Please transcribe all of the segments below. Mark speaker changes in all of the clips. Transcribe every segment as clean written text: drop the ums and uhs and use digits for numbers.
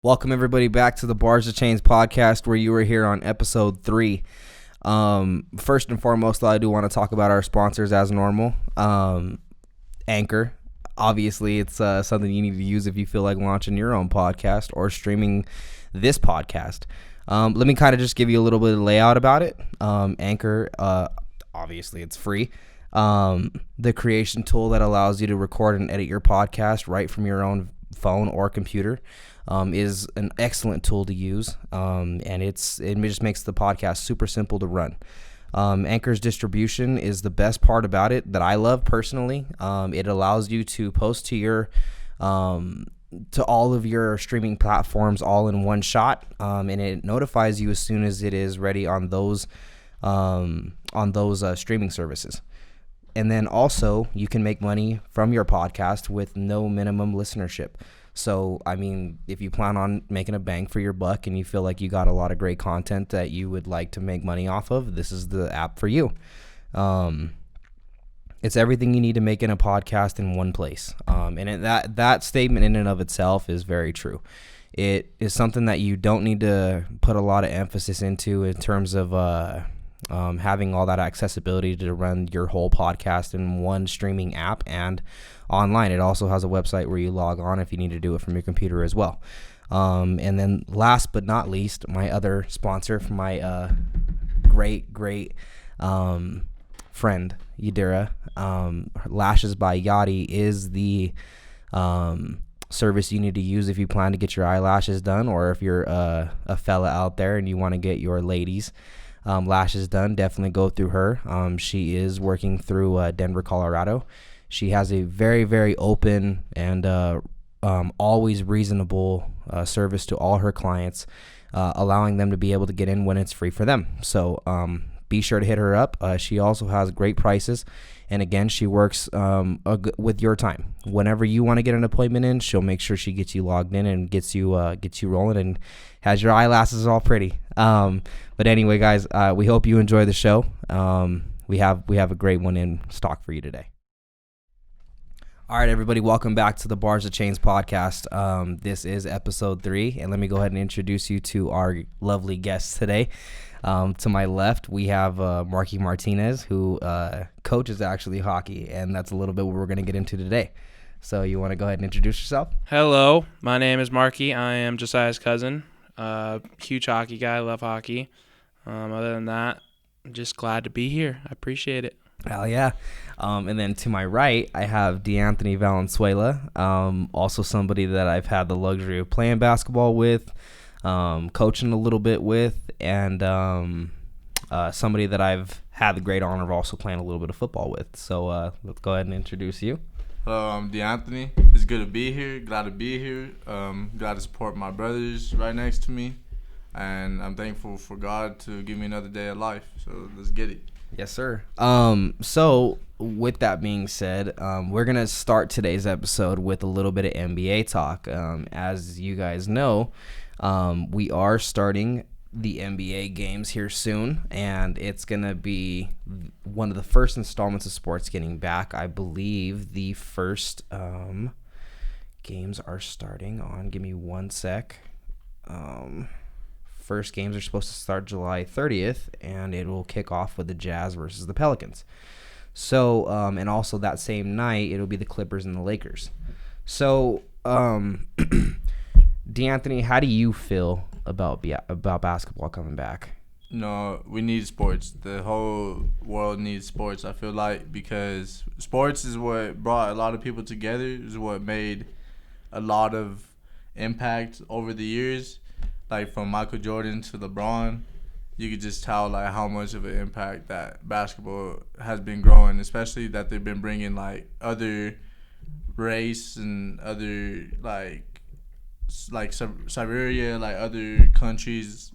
Speaker 1: Welcome everybody back to the Bars to Chains podcast, where you were here on episode 3. First and foremost, I do want to talk about our sponsors as normal. Anchor. Obviously, it's something you need to use if you feel like launching your own podcast or streaming this podcast. Let me kind of just give you a little bit of layout about it. Anchor, obviously, it's free. The creation tool that allows you to record and edit your podcast right from your own phone or computer is an excellent tool to use, and it just makes the podcast super simple to run. Anchor's distribution is the best part about it that I love personally. It allows you to post to your to all of your streaming platforms all in one shot, and it notifies you as soon as it is ready on those streaming services. And then also you can make money from your podcast with no minimum listenership. So, I mean, if you plan on making a bang for your buck and you feel like you got a lot of great content that you would like to make money off of, this is the app for you. It's everything you need to make in a podcast in one place. And that statement in and of itself is very true. It is something that you don't need to put a lot of emphasis into in terms of having all that accessibility to run your whole podcast in one streaming app and online. It also has a website where you log on if you need to do it from your computer as well. And then last but not least, my other sponsor for my great friend, Yadira, Lashes by Yachty is the service you need to use if you plan to get your eyelashes done, or if you're a fella out there and you want to get your ladies lashes done. Definitely go through her. She is working through Denver, Colorado. She has a very, very open and always reasonable service to all her clients, allowing them to be able to get in when it's free for them. So be sure to hit her up. She also has great prices. And again, she works with your time. Whenever you want to get an appointment in, she'll make sure she gets you logged in and gets you rolling and has your eyelashes all pretty. But anyway, guys, we hope you enjoy the show. We have a great one in stock for you today. All right, everybody, welcome back to the Bars to Chains podcast. This is episode 3, and let me go ahead and introduce you to our lovely guests today. To my left, we have Markie Martinez, who coaches actually hockey, and that's a little bit what we're going to get into today. So you want to go ahead and introduce yourself?
Speaker 2: Hello, my name is Markie. I am Josiah's cousin. Huge hockey guy, love hockey. Other than that, I'm just glad to be here. I appreciate it.
Speaker 1: Hell yeah. And then to my right, I have D'Anthony Valenzuela, also somebody that I've had the luxury of playing basketball with, coaching a little bit with, and somebody that I've had the great honor of also playing a little bit of football with. So let's go ahead and introduce you.
Speaker 3: Hello, I'm D'Anthony. It's good to be here. Glad to be here. Glad to support my brothers right next to me. And I'm thankful for God to give me another day of life. So let's get it.
Speaker 1: Yes, sir. So with that being said, we're going to start today's episode with a little bit of NBA talk. As you guys know, we are starting the NBA games here soon, and it's going to be one of the first installments of sports getting back. I believe the first games are starting on, give me one sec. First games are supposed to start July 30th, and it will kick off with the Jazz versus the Pelicans. So, and also that same night, it'll be the Clippers and the Lakers. So, D'Anthony, how do you feel about basketball coming back?
Speaker 3: No, we need sports. The whole world needs sports, I feel like, because sports is what brought a lot of people together, is what made a lot of impact over the years. Like from Michael Jordan to LeBron, you could just tell like how much of an impact that basketball has been growing, especially that they've been bringing like other race and other like Siberia, like other countries,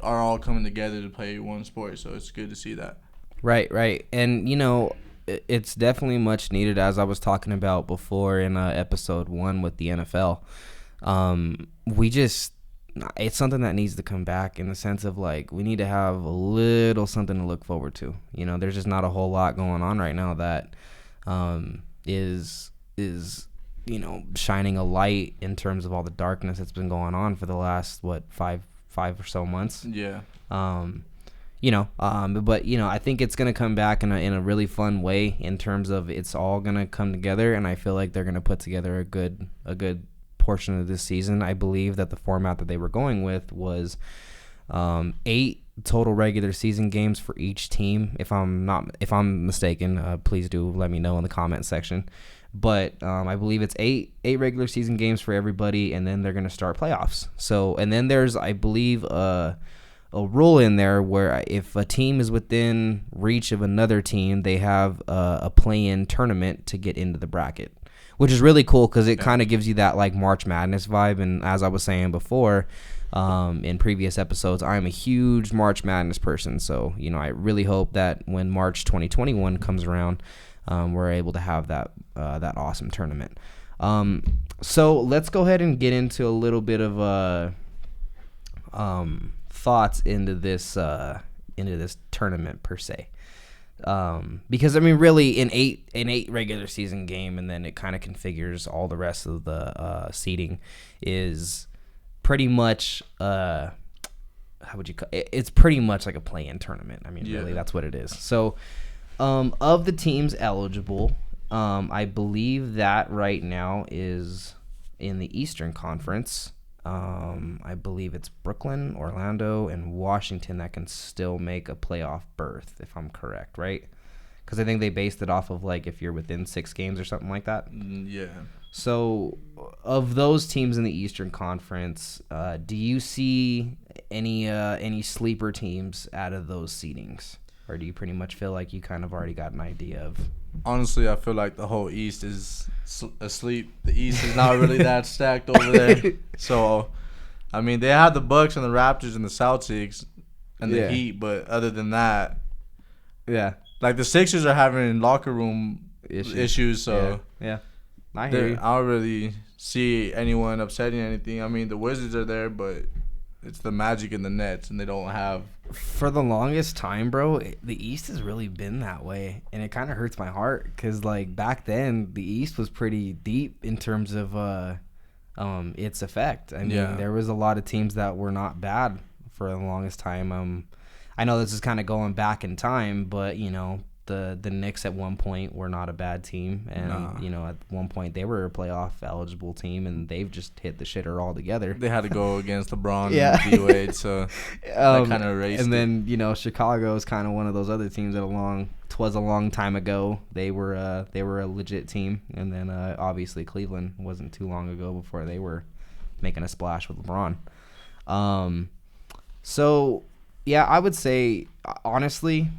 Speaker 3: are all coming together to play one sport. So it's good to see that.
Speaker 1: Right, and you know, it's definitely much needed, as I was talking about before in episode 1 with the NFL. It's something that needs to come back in the sense of like we need to have a little something to look forward to. You know, there's just not a whole lot going on right now that is shining a light in terms of all the darkness that's been going on for the last five or so months.
Speaker 3: Yeah.
Speaker 1: But I think it's gonna come back in a really fun way in terms of it's all gonna come together, and I feel like they're gonna put together a good portion of this season. I believe that the format that they were going with was 8 total regular season games for each team. If I'm mistaken, please do let me know in the comment section. But I believe it's eight regular season games for everybody, and then they're gonna start playoffs. So, and then there's, I believe, a rule in there where if a team is within reach of another team, they have a play-in tournament to get into the bracket, which is really cool because it kind of gives you that like March Madness vibe. And as I was saying before, in previous episodes, I'm a huge March Madness person. So, I really hope that when March 2021 comes around, we're able to have that awesome tournament. So let's go ahead and get into a little bit of thoughts into this tournament per se, because I mean, really, an eight regular season game, and then it kind of configures all the rest of the seeding is pretty much how would you call it? It's pretty much like a play-in tournament. I mean, really, that's what it is. So, of the teams eligible, I believe that right now is in the Eastern Conference. I believe it's Brooklyn, Orlando, and Washington that can still make a playoff berth, if I'm correct, right? Because I think they based it off of like if you're within 6 games or something like that.
Speaker 3: Yeah.
Speaker 1: So, of those teams in the Eastern Conference, do you see any sleeper teams out of those seedings, or do you pretty much feel like you kind of already got an idea of?
Speaker 3: Honestly, I feel like the whole East is asleep. The East is not really that stacked over there. So, I mean, they have the Bucks and the Raptors and the Celtics and the Heat, but other than that, like the Sixers are having locker room issues. So,
Speaker 1: I hear you.
Speaker 3: I don't really see anyone upsetting anything. I mean, the Wizards are there, but it's the Magic and the Nets, and they don't have.
Speaker 1: For the longest time, bro, the East has really been that way, and it kind of hurts my heart because, like, back then, the East was pretty deep in terms of its effect. I mean, there was a lot of teams that were not bad for the longest time. I know this is kind of going back in time, but, the Knicks at one point were not a bad team, and at one point they were a playoff eligible team, and they've just hit the shitter altogether.
Speaker 3: They had to go against LeBron and D-Wade, so that kind of erased
Speaker 1: and
Speaker 3: it.
Speaker 1: then Chicago is kind of one of those other teams that a long time ago they were a legit team, and then obviously Cleveland wasn't too long ago before they were making a splash with LeBron. So yeah, I would say honestly.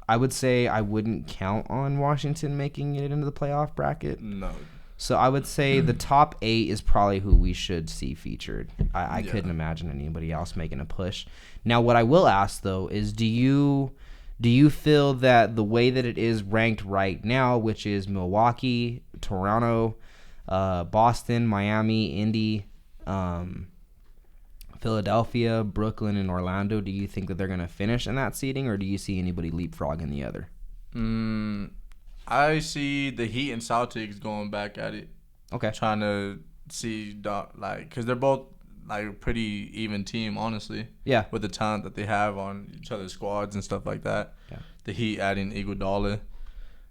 Speaker 1: I would say I wouldn't count on Washington making it into the playoff bracket.
Speaker 3: No.
Speaker 1: So I would say the top 8 is probably who we should see featured. I couldn't imagine anybody else making a push. Now, what I will ask, though, is do you feel that the way that it is ranked right now, which is Milwaukee, Toronto, Boston, Miami, Indy, Philadelphia, Brooklyn, and Orlando, do you think that they're going to finish in that seeding, or do you see anybody leapfrogging the other?
Speaker 3: I see the Heat and Celtics going back at it.
Speaker 1: Okay.
Speaker 3: Trying to see, because they're both like a pretty even team, honestly.
Speaker 1: Yeah.
Speaker 3: With the talent that they have on each other's squads and stuff like that.
Speaker 1: Yeah. The
Speaker 3: Heat adding Iguodala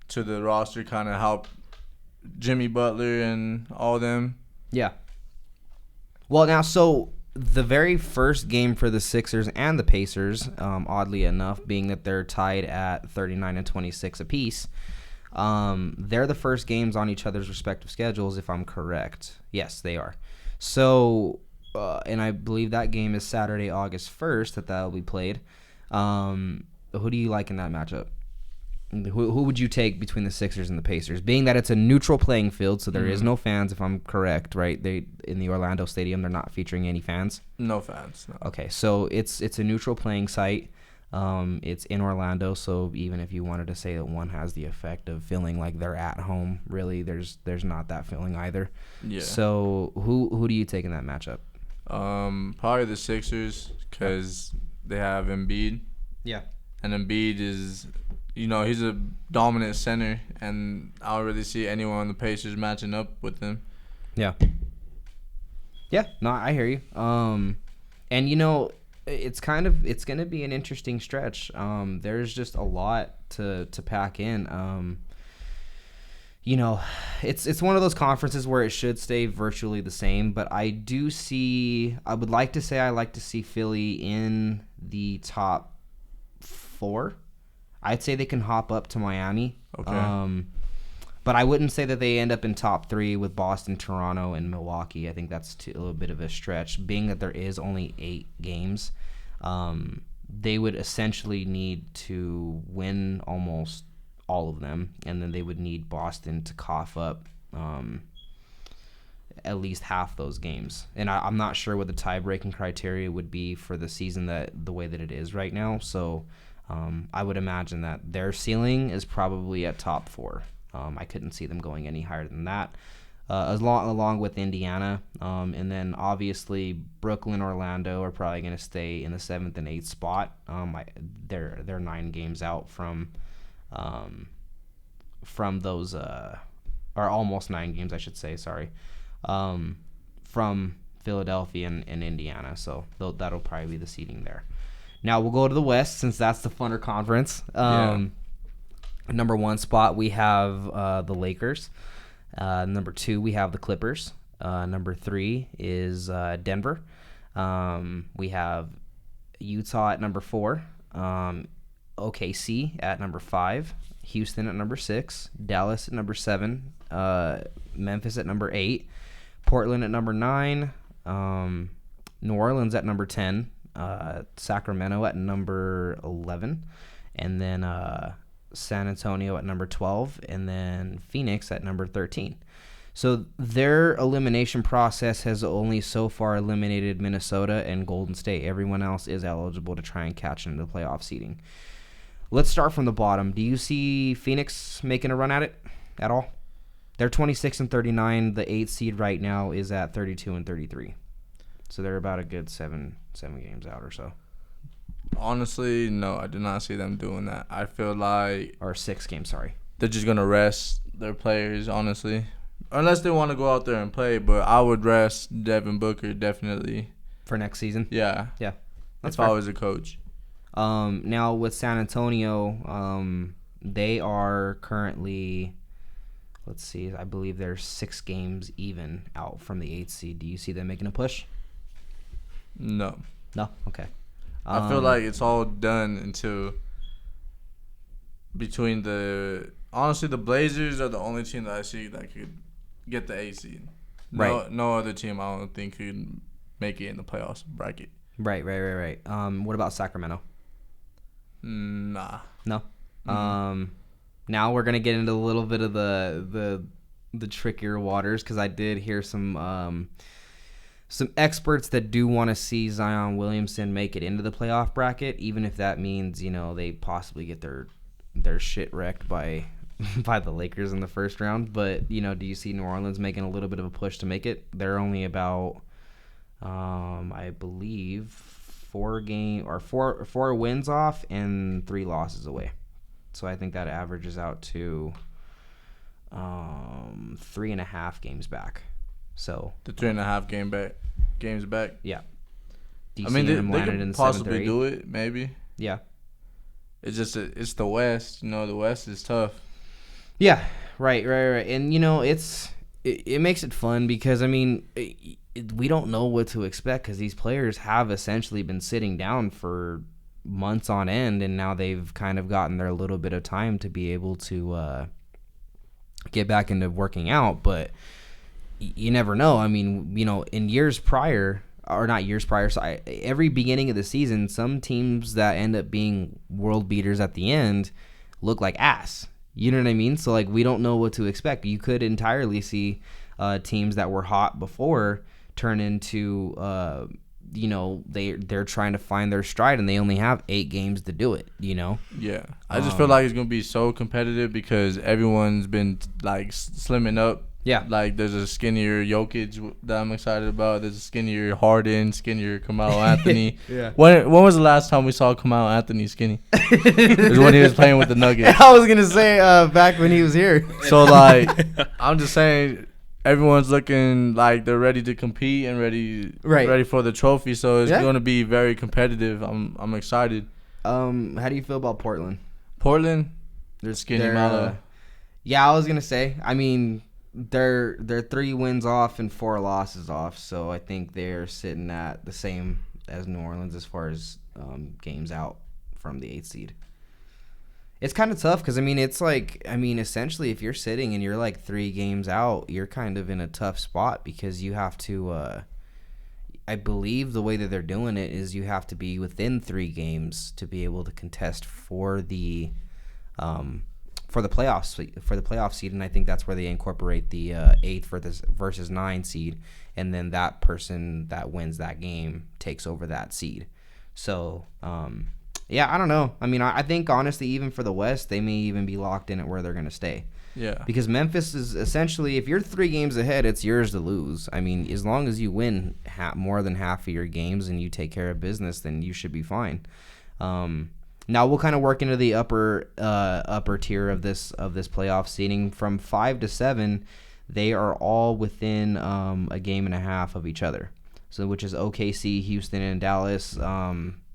Speaker 3: to the roster kind of helped Jimmy Butler and all them.
Speaker 1: Yeah. Well, now, so the very first game for the Sixers and the Pacers, oddly enough, being that they're tied at 39 and 26 apiece, they're the first games on each other's respective schedules, if I'm correct. Yes, they are. So, and I believe that game is Saturday, August 1st, that will be played. Who do you like in that matchup? Who would you take between the Sixers and the Pacers? Being that it's a neutral playing field, so there is no fans, if I'm correct, right? They in the Orlando Stadium, they're not featuring any fans.
Speaker 3: No fans. No.
Speaker 1: Okay, so it's a neutral playing site. It's in Orlando, so even if you wanted to say that one has the effect of feeling like they're at home, really, there's not that feeling either. Yeah. So who do you take in that matchup?
Speaker 3: Probably the Sixers because they have Embiid.
Speaker 1: Yeah.
Speaker 3: And Embiid is he's a dominant center, and I don't really see anyone on the Pacers matching up with him.
Speaker 1: Yeah. Yeah, no, I hear you. And it's going to be an interesting stretch. There's just a lot to pack in. It's one of those conferences where it should stay virtually the same, but I would like to say I like to see Philly in the top 4. I'd say they can hop up to Miami.
Speaker 3: Okay.
Speaker 1: But I wouldn't say that they end up in top 3 with Boston, Toronto, and Milwaukee. I think that's a little bit of a stretch. Being that there is only 8 games, they would essentially need to win almost all of them, and then they would need Boston to cough up at least half those games. And I'm not sure what the tie-breaking criteria would be for the season the way that it is right now. So I would imagine that their ceiling is probably at top 4. I couldn't see them going any higher than that, along with Indiana. And then obviously Brooklyn, Orlando are probably going to stay in the 7th and 8th spot. They're 9 games out from those, or almost 9 games, I should say. Sorry, from Philadelphia and Indiana. So that'll probably be the seeding there. Now we'll go to the West, since that's the funner conference. Number 1 spot, we have the Lakers. Number 2, we have the Clippers. Number 3 is Denver. We have Utah at number 4. OKC at number 5. Houston at number 6. Dallas at number 7. Memphis at number 8. Portland at number 9. New Orleans at number 10. Sacramento at number 11. And then San Antonio at number 12, and then Phoenix at number 13. So their elimination process has only so far eliminated Minnesota and Golden State. Everyone else is eligible to try and catch into the playoff seeding. Let's start from the bottom. Do you see Phoenix making a run at it at all? They're 26 and 39. The 8th seed right now is at 32 and 33. So they're about a good seven games out or so.
Speaker 3: Honestly, no, I do not see them doing that. I feel like...
Speaker 1: Or 6 games, sorry.
Speaker 3: They're just going to rest their players, honestly. Unless they want to go out there and play, but I would rest Devin Booker definitely.
Speaker 1: For next season?
Speaker 3: Yeah.
Speaker 1: Yeah.
Speaker 3: That's if I was a coach.
Speaker 1: Now, with San Antonio, they are currently... Let's see. I believe they're 6 games even out from the 8th seed. Do you see them making a push?
Speaker 3: No.
Speaker 1: No? Okay.
Speaker 3: I feel like it's all done until between the... Honestly, the Blazers are the only team that I see that could get the 8th seed.
Speaker 1: Right.
Speaker 3: No other team I don't think could make it in the playoffs bracket.
Speaker 1: Right. What about Sacramento?
Speaker 3: Nah.
Speaker 1: No? Mm-hmm. Now we're going to get into a little bit of the trickier waters, because I did hear some experts that do want to see Zion Williamson make it into the playoff bracket, even if that means, they possibly get their shit wrecked by the Lakers in the first round. But, do you see New Orleans making a little bit of a push to make it? They're only about, I believe, 4 wins off and 3 losses away. So I think that averages out to 3.5 games back. So
Speaker 3: the 3.5 games back.
Speaker 1: Yeah.
Speaker 3: I mean, they could possibly do it, maybe.
Speaker 1: Yeah.
Speaker 3: It's just it's the West. The West is tough.
Speaker 1: Yeah. Right. And it makes it fun because we don't know what to expect, because these players have essentially been sitting down for months on end, and now they've kind of gotten their little bit of time to be able to get back into working out. But you never know. In years prior, or not years prior, so every beginning of the season, some teams that end up being world beaters at the end look like ass. You know what I mean? So we don't know what to expect. You could entirely see teams that were hot before turn into they're trying to find their stride, and they only have 8 games to do it.
Speaker 3: Yeah, I just feel like it's gonna be so competitive because everyone's been slimming up
Speaker 1: Yeah.
Speaker 3: Like, there's a skinnier Jokic that I'm excited about. There's a skinnier Harden, skinnier Carmelo Anthony.
Speaker 1: Yeah.
Speaker 3: When was the last time we saw Carmelo Anthony skinny? It was when he was playing with the Nuggets.
Speaker 1: I was gonna say back when he was here.
Speaker 3: So, like, I'm just saying, everyone's looking like they're ready to compete and ready for the trophy. So it's going to be very competitive. I'm excited.
Speaker 1: How do you feel about Portland?
Speaker 3: Portland, they're skinny Melo.
Speaker 1: Yeah, I was gonna say. I mean, they're 3 wins off and 4 losses off. So I think they're sitting at the same as New Orleans as far as games out from the 8th seed. It's kind of tough because, I mean, it's like, essentially if you're sitting and you're like 3 games out, you're kind of in a tough spot because you have to, I believe the way that they're doing it is you have to be within 3 games to be able to contest for the playoff seed, and I think that's where they incorporate the 8th versus 9 seed, and then that person that wins that game takes over that seed. So, yeah, I don't know. I mean, I think, honestly, even for the West, they may even be locked in at where they're going to stay.
Speaker 3: Yeah.
Speaker 1: Because Memphis is essentially, if you're 3 games ahead, it's yours to lose. I mean, as long as you win more than half of your games and you take care of business, then you should be fine. Now we'll kind of work into the upper tier of this playoff seeding. From 5 to 7, they are all within a game and a half of each other. So, which is OKC, Houston, and Dallas.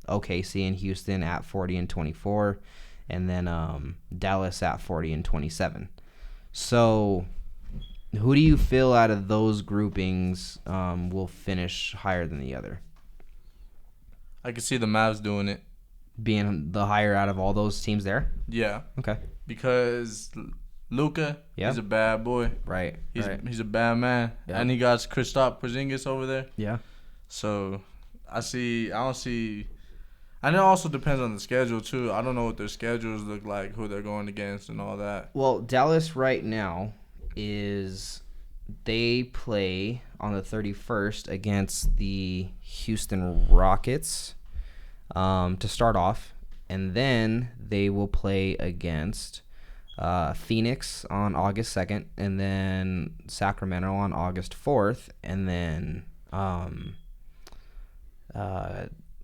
Speaker 1: OKC and Houston at 40 and 24, and then Dallas at 40 and 27. So, who do you feel out of those groupings will finish higher than the other?
Speaker 3: I can see the Mavs doing it.
Speaker 1: Being the higher out of all those teams there?
Speaker 3: Yeah.
Speaker 1: Okay.
Speaker 3: Because Luka, he's a bad boy.
Speaker 1: Right.
Speaker 3: He's a bad man. Yeah. And he got Kristaps Porzingis over there.
Speaker 1: Yeah.
Speaker 3: So, and it also depends on the schedule, too. I don't know what their schedules look like, who they're going against, and all that.
Speaker 1: Well, Dallas right now they play on the 31st against the Houston Rockets to start off. And then they will play against Phoenix on August 2nd, and then Sacramento on August 4th, and then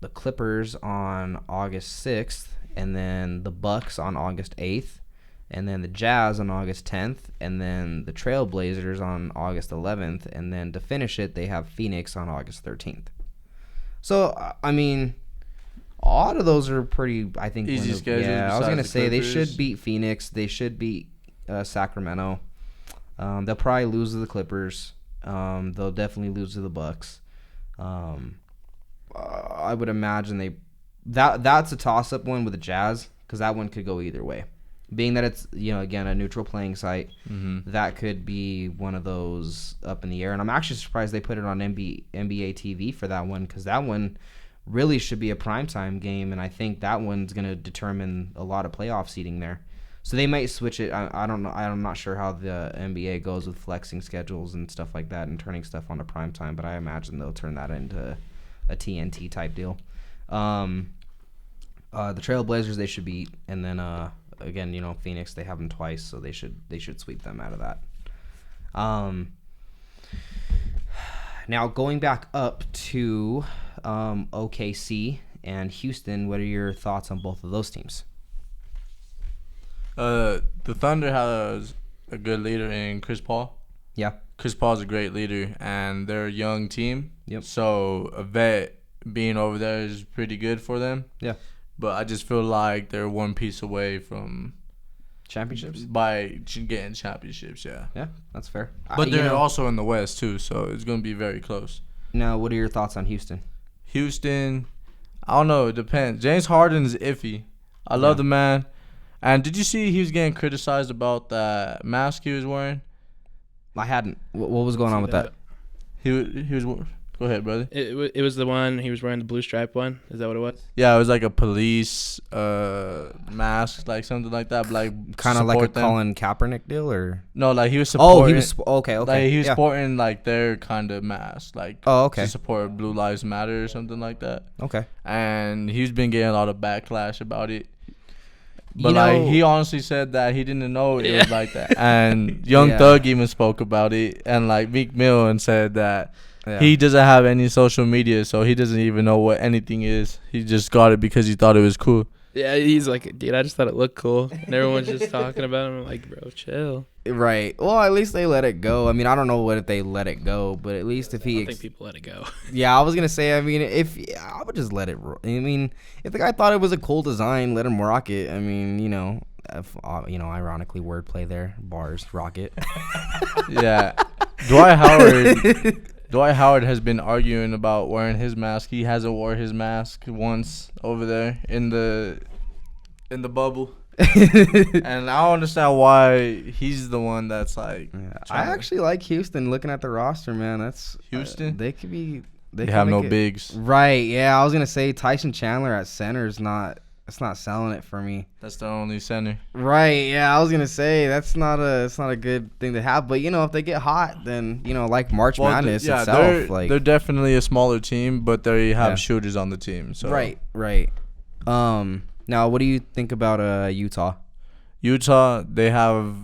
Speaker 1: the Clippers on August 6th, and then the Bucks on August 8th, and then the Jazz on August 10th, and then the Trailblazers on August 11th, and then to finish it, they have Phoenix on August 13th. So, I mean, a lot of those are pretty, I think,
Speaker 3: easy schedules.
Speaker 1: Yeah, I was going to say
Speaker 3: Clippers.
Speaker 1: They should beat Phoenix. They should beat Sacramento. They'll probably lose to the Clippers. They'll definitely lose to the Bucks. I would imagine that's a toss-up one with the Jazz, because that one could go either way. Being that it's, again, a neutral playing site, that could be one of those up in the air. And I'm actually surprised they put it on NBA TV for that one, because that one really should be a primetime game, and I think that one's going to determine a lot of playoff seeding there. So they might switch it. I don't know. I'm not sure how the NBA goes with flexing schedules and stuff like that and turning stuff on to primetime, but I imagine they'll turn that into a TNT type deal. The Trailblazers they should beat, and then again, Phoenix, they have them twice, so they should sweep them out of that. Now going back up to OKC and Houston, what are your thoughts on both of those teams?
Speaker 3: The Thunder has a good leader in Chris Paul.
Speaker 1: Yeah.
Speaker 3: Chris Paul's a great leader, and they're a young team.
Speaker 1: Yep.
Speaker 3: So a vet being over there is pretty good for them.
Speaker 1: Yeah.
Speaker 3: But I just feel like they're one piece away from
Speaker 1: championships.
Speaker 3: By getting championships, yeah.
Speaker 1: Yeah, that's fair.
Speaker 3: But they're also in the West, too, so it's going to be very close.
Speaker 1: Now, what are your thoughts on Houston?
Speaker 3: Houston, I don't know. It depends. James Harden's iffy. I love the man. And did you see he was getting criticized about that mask he was wearing?
Speaker 1: I hadn't. What was going on with that?
Speaker 3: He was. Go ahead, brother.
Speaker 2: It was the one he was wearing, the blue stripe one. Is that what it was?
Speaker 3: Yeah, it was like a police mask, like something like that. But like
Speaker 1: kind of like a Colin Kaepernick deal, or
Speaker 3: no? Like he was supporting.
Speaker 1: Oh, he was okay.
Speaker 3: Like he was supporting like their kind of mask, like
Speaker 1: to
Speaker 3: support Blue Lives Matter or something like that.
Speaker 1: Okay.
Speaker 3: And he's been getting a lot of backlash about it. But he honestly said that he didn't know it was like that. And Young Thug even spoke about it, and like Meek Mill, and said that he doesn't have any social media, so he doesn't even know what anything is. He just got it because he thought it was cool.
Speaker 2: Yeah, he's like, dude, I just thought it looked cool, and everyone's just talking about him. I'm like, bro, chill.
Speaker 1: Right. Well, at least they let it go. I mean, I don't know what if they let it go, but at least if he...
Speaker 2: I think people let it go.
Speaker 1: Yeah, I was going to say, I mean, I would just let it... I mean, if the guy thought it was a cool design, let him rock it. I mean, ironically, wordplay there. Bars, rocket.
Speaker 3: Yeah. Dwight Howard has been arguing about wearing his mask. He hasn't wore his mask once over there in the bubble. And I don't understand why he's the one that's like. Yeah,
Speaker 1: I actually like Houston. Looking at the roster, man, that's
Speaker 3: Houston.
Speaker 1: They could be.
Speaker 3: They have no bigs.
Speaker 1: Right? Yeah, I was gonna say Tyson Chandler at center is not. It's not selling it for me.
Speaker 3: That's their only center.
Speaker 1: Right? Yeah, I was gonna say it's not a good thing to have. But if they get hot, then like March Madness itself.
Speaker 3: They're definitely a smaller team, but they have shooters on the team. So
Speaker 1: right. Now, what do you think about Utah?
Speaker 3: Utah, they have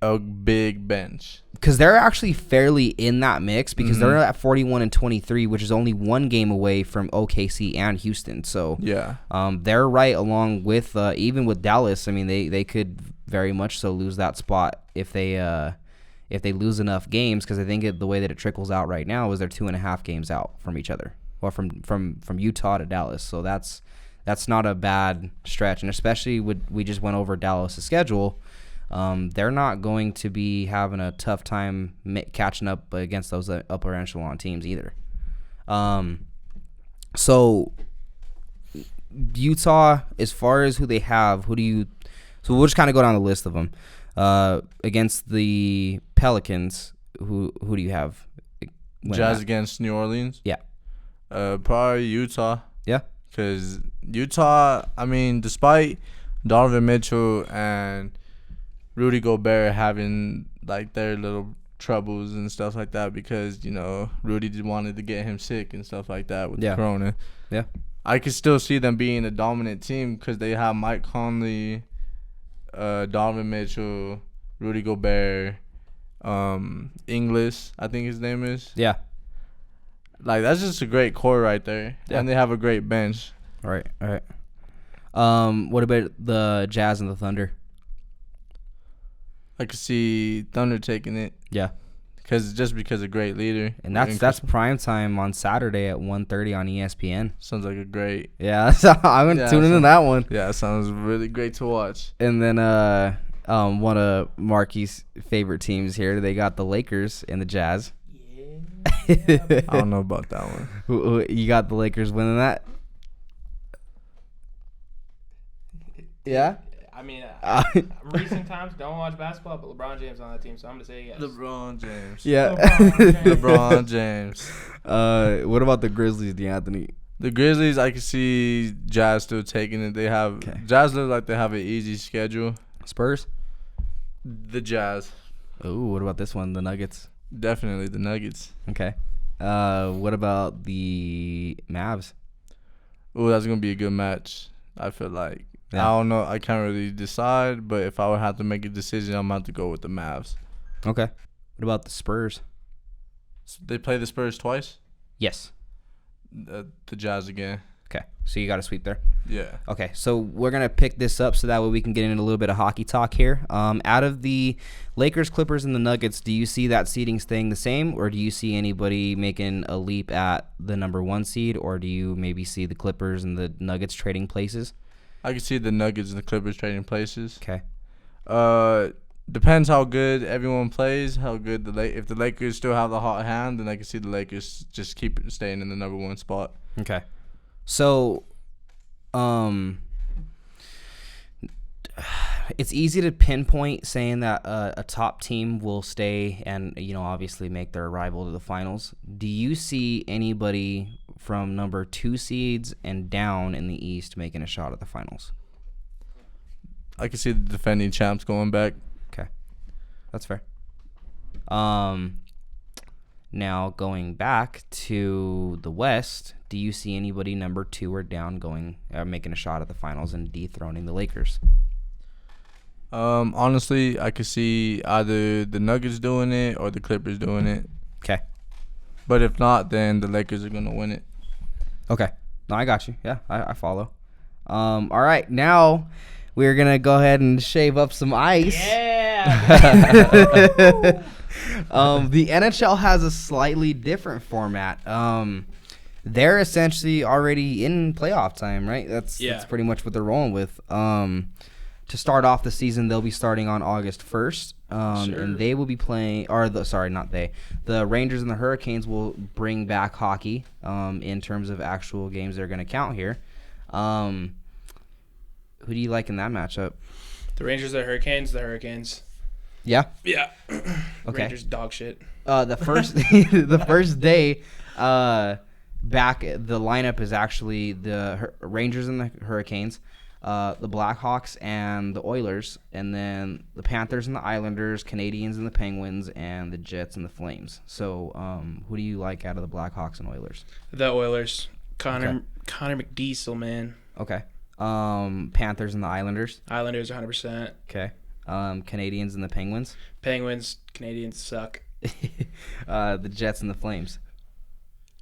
Speaker 3: a big bench.
Speaker 1: Because they're actually fairly in that mix because they're at 41-23, which is only one game away from OKC and Houston. So they're right along with even with Dallas. I mean, they could very much so lose that spot if they lose enough games, because I think the way that it trickles out right now is they're 2.5 games out from each other, or from Utah to Dallas. So that's not a bad stretch, and especially we just went over Dallas' schedule. They're not going to be having a tough time catching up against those upper echelon teams either. So Utah, as far as who they have, so we'll just kind of go down the list of them. Against the Pelicans, who do you have?
Speaker 3: Jazz against New Orleans?
Speaker 1: Yeah.
Speaker 3: Probably Utah.
Speaker 1: Yeah.
Speaker 3: Because Utah, I mean, despite Donovan Mitchell and Rudy Gobert having like their little troubles and stuff like that, because Rudy wanted to get him sick and stuff like that with the corona.
Speaker 1: Yeah, I
Speaker 3: could still see them being a dominant team because they have Mike Conley, Donovan Mitchell, Rudy Gobert, Inglis, I think his name is.
Speaker 1: Yeah,
Speaker 3: like that's just a great core right there, and they have a great bench.
Speaker 1: All right. What about the Jazz and the Thunder?
Speaker 3: I could see Thunder taking it.
Speaker 1: Yeah.
Speaker 3: Because a great leader.
Speaker 1: And that's prime time on Saturday at 1:30 on ESPN.
Speaker 3: Sounds like a great.
Speaker 1: Yeah, so I'm going to tune into that one.
Speaker 3: Yeah, it sounds really great to watch.
Speaker 1: And then one of Markie's favorite teams here, they got the Lakers and the Jazz.
Speaker 3: Yeah. I don't know about that one.
Speaker 1: You got the Lakers winning that? Yeah?
Speaker 2: I mean, recent times don't watch basketball, but LeBron James on that team, so I'm gonna say yes.
Speaker 3: LeBron James.
Speaker 1: Yeah.
Speaker 3: LeBron James.
Speaker 1: What about the Grizzlies, D'Anthony?
Speaker 3: The Grizzlies, I can see Jazz still taking it. Jazz look like they have an easy schedule.
Speaker 1: Spurs?
Speaker 3: The Jazz.
Speaker 1: Ooh, what about this one? The Nuggets?
Speaker 3: Definitely the Nuggets.
Speaker 1: Okay. What about the Mavs?
Speaker 3: Ooh, that's gonna be a good match. I feel like.
Speaker 1: Yeah.
Speaker 3: I don't know. I can't really decide, but if I would have to make a decision, I'm about to go with the Mavs.
Speaker 1: Okay. What about the Spurs?
Speaker 3: They play the Spurs twice?
Speaker 1: Yes.
Speaker 3: The Jazz again.
Speaker 1: Okay. So you got a sweep there?
Speaker 3: Yeah.
Speaker 1: Okay. So we're going to pick this up so that way we can get into a little bit of hockey talk here. Out of the Lakers, Clippers, and the Nuggets, do you see that seeding staying the same, or do you see anybody making a leap at the number 1 seed, or do you maybe see the Clippers and the Nuggets trading places?
Speaker 3: I can see the Nuggets and the Clippers trading places.
Speaker 1: Okay.
Speaker 3: Depends how good everyone plays, how good if the Lakers still have the hot hand, then I can see the Lakers just keep staying in the number 1 spot.
Speaker 1: Okay. So, it's easy to pinpoint saying that a top team will stay and, obviously make their arrival to the finals. Do you see anybody from number 2 seeds and down in the East making a shot at the finals?
Speaker 3: I can see the defending champs going back.
Speaker 1: Okay. That's fair. Now going back to the West, do you see anybody number 2 or down making a shot at the finals and dethroning the Lakers?
Speaker 3: Honestly, I could see either the Nuggets doing it or the Clippers doing it.
Speaker 1: Okay.
Speaker 3: But if not, then the Lakers are gonna win it.
Speaker 1: Okay. No, I got you. Yeah, I follow. All right, now we're gonna go ahead and shave up some ice.
Speaker 2: Yeah.
Speaker 1: The NHL has a slightly different format. They're essentially already in playoff time, right? That's pretty much what they're rolling with. To start off the season, they'll be starting on August 1st, and they will be playing. The Rangers and the Hurricanes will bring back hockey. In terms of actual games, they're going to count here. Who do you like in that matchup?
Speaker 2: The Rangers, the Hurricanes, the Hurricanes.
Speaker 1: Yeah.
Speaker 2: Yeah.
Speaker 1: Okay.
Speaker 2: Rangers dog shit.
Speaker 1: The first day back, the lineup is actually the Rangers and the Hurricanes, the Blackhawks and the Oilers, and then the Panthers and the Islanders, Canadians and the Penguins, and the Jets and the Flames. So, who do you like out of the Blackhawks and Oilers?
Speaker 2: The Oilers. Connor McDiesel, man.
Speaker 1: Okay. Panthers and the Islanders.
Speaker 2: Islanders 100%.
Speaker 1: Okay. Canadians and the Penguins.
Speaker 2: Penguins, Canadians suck.
Speaker 1: The Jets and the Flames.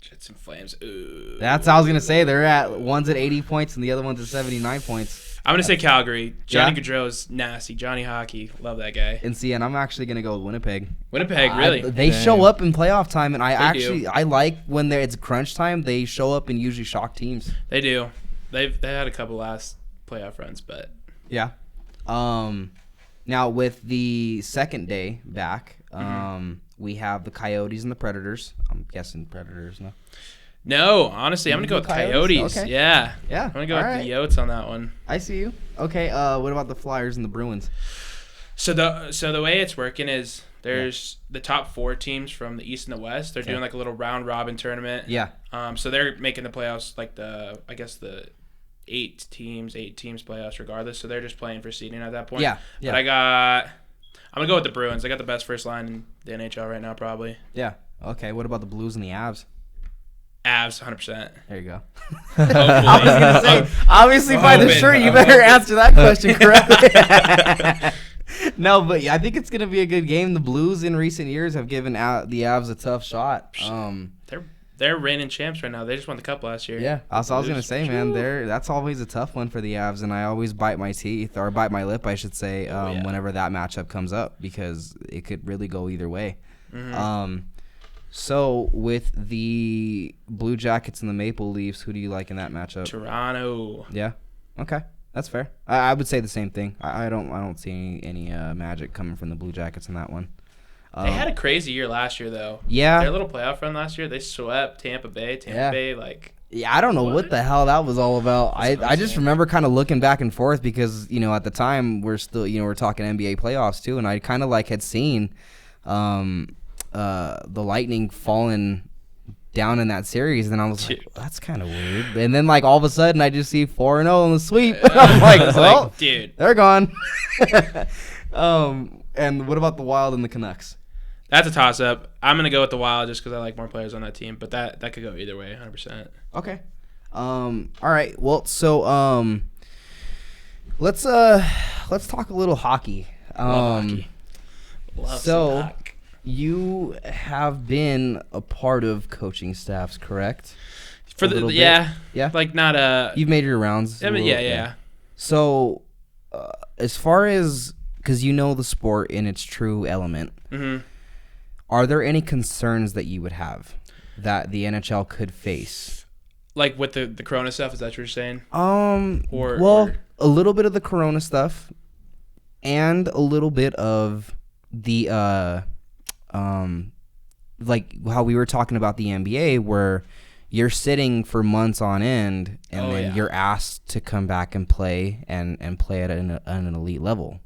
Speaker 2: Jets and Flames. Ooh.
Speaker 1: That's what I was gonna say. One's at 80 points and the other one's at 79 points.
Speaker 2: I'm gonna say Calgary. Johnny Gaudreau's nasty. Johnny Hockey, love that guy.
Speaker 1: And I'm actually gonna go with Winnipeg.
Speaker 2: Winnipeg, really?
Speaker 1: They show up in playoff time, and I like when it's crunch time. They show up and usually shock teams.
Speaker 2: They do. They had a couple last playoff runs, but
Speaker 1: yeah. Now with the second day back, we have the Coyotes and the Predators. I'm guessing Predators, no?
Speaker 2: No, honestly, I'm going to go with the Coyotes.
Speaker 1: Okay.
Speaker 2: Yeah.
Speaker 1: Yeah.
Speaker 2: I'm going to go with the Yotes on that one.
Speaker 1: I see you. Okay, what about the Flyers and the Bruins?
Speaker 2: So the way it's working is there's the top 4 teams from the East and the West. They're doing like a little round robin tournament.
Speaker 1: Yeah.
Speaker 2: So they're making the playoffs like the 8 teams playoffs regardless. So they're just playing for seeding at that point.
Speaker 1: Yeah.
Speaker 2: But I'm going to go with the Bruins. I got the best first line in the NHL right now probably.
Speaker 1: Yeah. Okay, what about the Blues and the Avs?
Speaker 2: Avs, 100%.
Speaker 1: There you go.
Speaker 2: I was
Speaker 1: going to say, obviously by the shirt, you better answer that question correctly. No, but I think it's going to be a good game. The Blues in recent years have given out the Avs a tough shot.
Speaker 2: They're reigning champs right now. They just won the cup last year.
Speaker 1: Yeah, I was going to say, man, that's always a tough one for the Avs, and I always bite my teeth, or bite my lip, I should say, whenever that matchup comes up, because it could really go either way. Mm-hmm. So with the Blue Jackets and the Maple Leafs, who do you like in that matchup?
Speaker 2: Toronto.
Speaker 1: Yeah. Okay, that's fair. I would say the same thing. I don't see any magic coming from the Blue Jackets in that one.
Speaker 2: They had a crazy year last year, though.
Speaker 1: Yeah.
Speaker 2: Their little playoff run last year, they swept Tampa Bay.
Speaker 1: Yeah, I don't know what the hell that was all about. I just remember kind of looking back and forth because, at the time we're still, we're talking NBA playoffs too, and I kind of had seen the Lightning falling down in that series, and I was like, that's kind of weird. And then all of a sudden I just see 4-0 in the sweep. I'm like, well,
Speaker 2: dude,
Speaker 1: they're gone. And what about the Wild and the Canucks?
Speaker 2: That's a toss-up. I'm going to go with the Wild just because I like more players on that team, but that could go either way, 100%.
Speaker 1: Okay. All right. Well, so let's talk a little hockey.
Speaker 2: Love hockey. Love
Speaker 1: so you have been a part of coaching staffs, correct?
Speaker 2: Yeah. Like not a.
Speaker 1: You've made your rounds.
Speaker 2: Yeah.
Speaker 1: So, as far as because the sport in its true element. Mm-hmm. Are there any concerns that you would have that the NHL could face?
Speaker 2: Like with the Corona stuff, is that what you're saying?
Speaker 1: A little bit of the Corona stuff and a little bit of the like how we were talking about the NBA where you're sitting for months on end and then you're asked to come back and play and play at an elite level.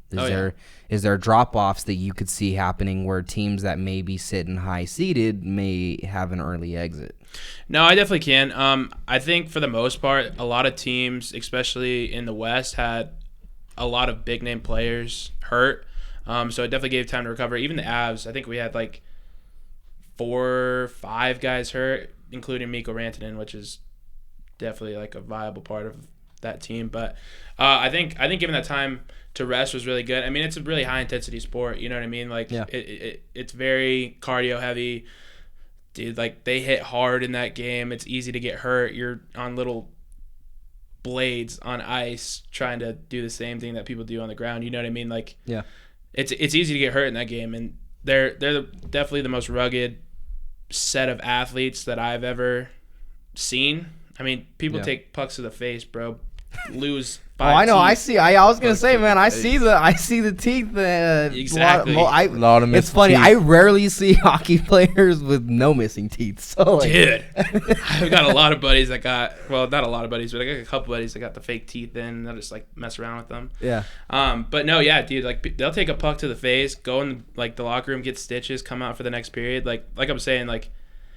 Speaker 1: Is there drop-offs that you could see happening where teams that may be sitting high-seeded may have an early exit?
Speaker 2: No, I definitely can. I think for the most part, a lot of teams, especially in the West, had a lot of big-name players hurt. So it definitely gave time to recover. Even the Avs, I think we had 4 or 5 guys hurt, including Mikko Rantanen, which is definitely a viable part of that team. But I think giving that time to rest was really good. I mean, it's a really high intensity sport. You know what I mean? Like it's very cardio heavy, dude. Like they hit hard in that game. It's easy to get hurt. You're on little blades on ice trying to do the same thing that people do on the ground. You know what I mean? Like it's easy to get hurt in that game, and they're definitely the most rugged set of athletes that I've ever seen. I mean, people take pucks to the face, bro. Lose 5
Speaker 1: I know.
Speaker 2: teeth.
Speaker 1: I was gonna say, man. I see the teeth.
Speaker 2: Exactly.
Speaker 3: A lot of
Speaker 1: it's funny.
Speaker 3: teeth.
Speaker 1: I rarely see hockey players with no missing teeth. So, like,
Speaker 2: Dude, I've got a lot of buddies that got, well, not a lot of buddies, but I got a couple buddies that got the fake teeth in, and they'll just like mess around with them.
Speaker 1: Yeah.
Speaker 2: But no, yeah, dude, like they'll take a puck to the face, go in like the locker room, get stitches, come out for the next period. Like I'm saying, like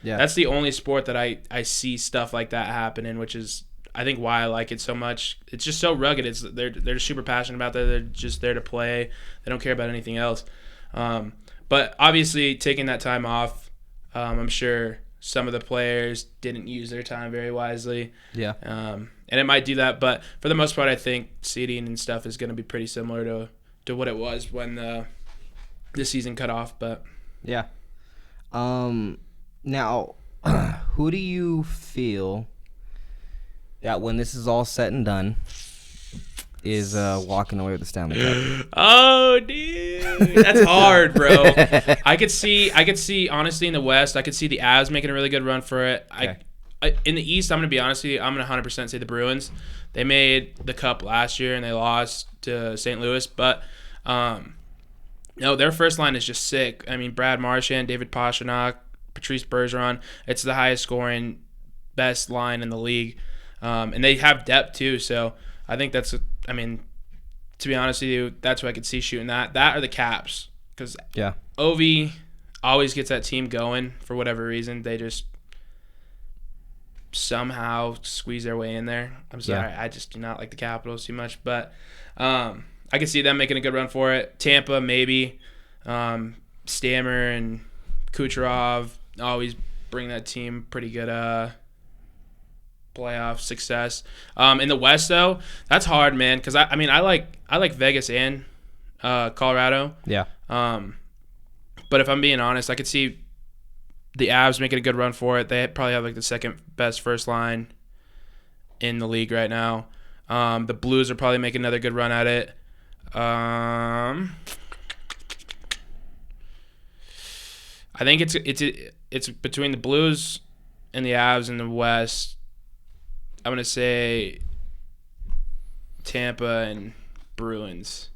Speaker 2: that's the only sport that I see stuff like that happen in, which is I think why I like it so much. It's just so rugged. They're super passionate about that. They're just there to play. They don't care about anything else. But obviously taking that time off, I'm sure some of the players didn't use their time very wisely.
Speaker 1: Yeah.
Speaker 2: And it might do that, but for the most part, I think seeding and stuff is going to be pretty similar to what it was when the season cut off. But
Speaker 1: yeah. Now, who do you feel that when this is all said and done is walking away with the Stanley Cup?
Speaker 2: Oh, dude, that's hard, bro. I could see honestly in the West, I could see the Avs making a really good run for it.
Speaker 1: Okay.
Speaker 2: In the East, I'm gonna be honest with you, I'm gonna 100% say the Bruins. They made the Cup last year and they lost to St. Louis, but no, their first line is just sick. I mean, Brad Marchand, David Pastrnak, Patrice Bergeron. It's the highest scoring, best line in the league. And they have depth too, so I think to be honest with you, that's what I could see shooting that. That or the Caps, because Ovi always gets that team going for whatever reason. They just somehow squeeze their way in there. I'm sorry, I just do not like the Capitals too much, but I can see them making a good run for it. Tampa maybe, Stammer and Kucherov always bring that team pretty good playoff success. In the West though, that's hard, man, because I like Vegas and Colorado.
Speaker 1: Yeah.
Speaker 2: But if I'm being honest, I could see the Avs making a good run for it. They probably have like the second best first line in the league right now. The Blues are probably making another good run at it. I think it's between the Blues and the Avs in the West. I'm gonna say Tampa and Bruins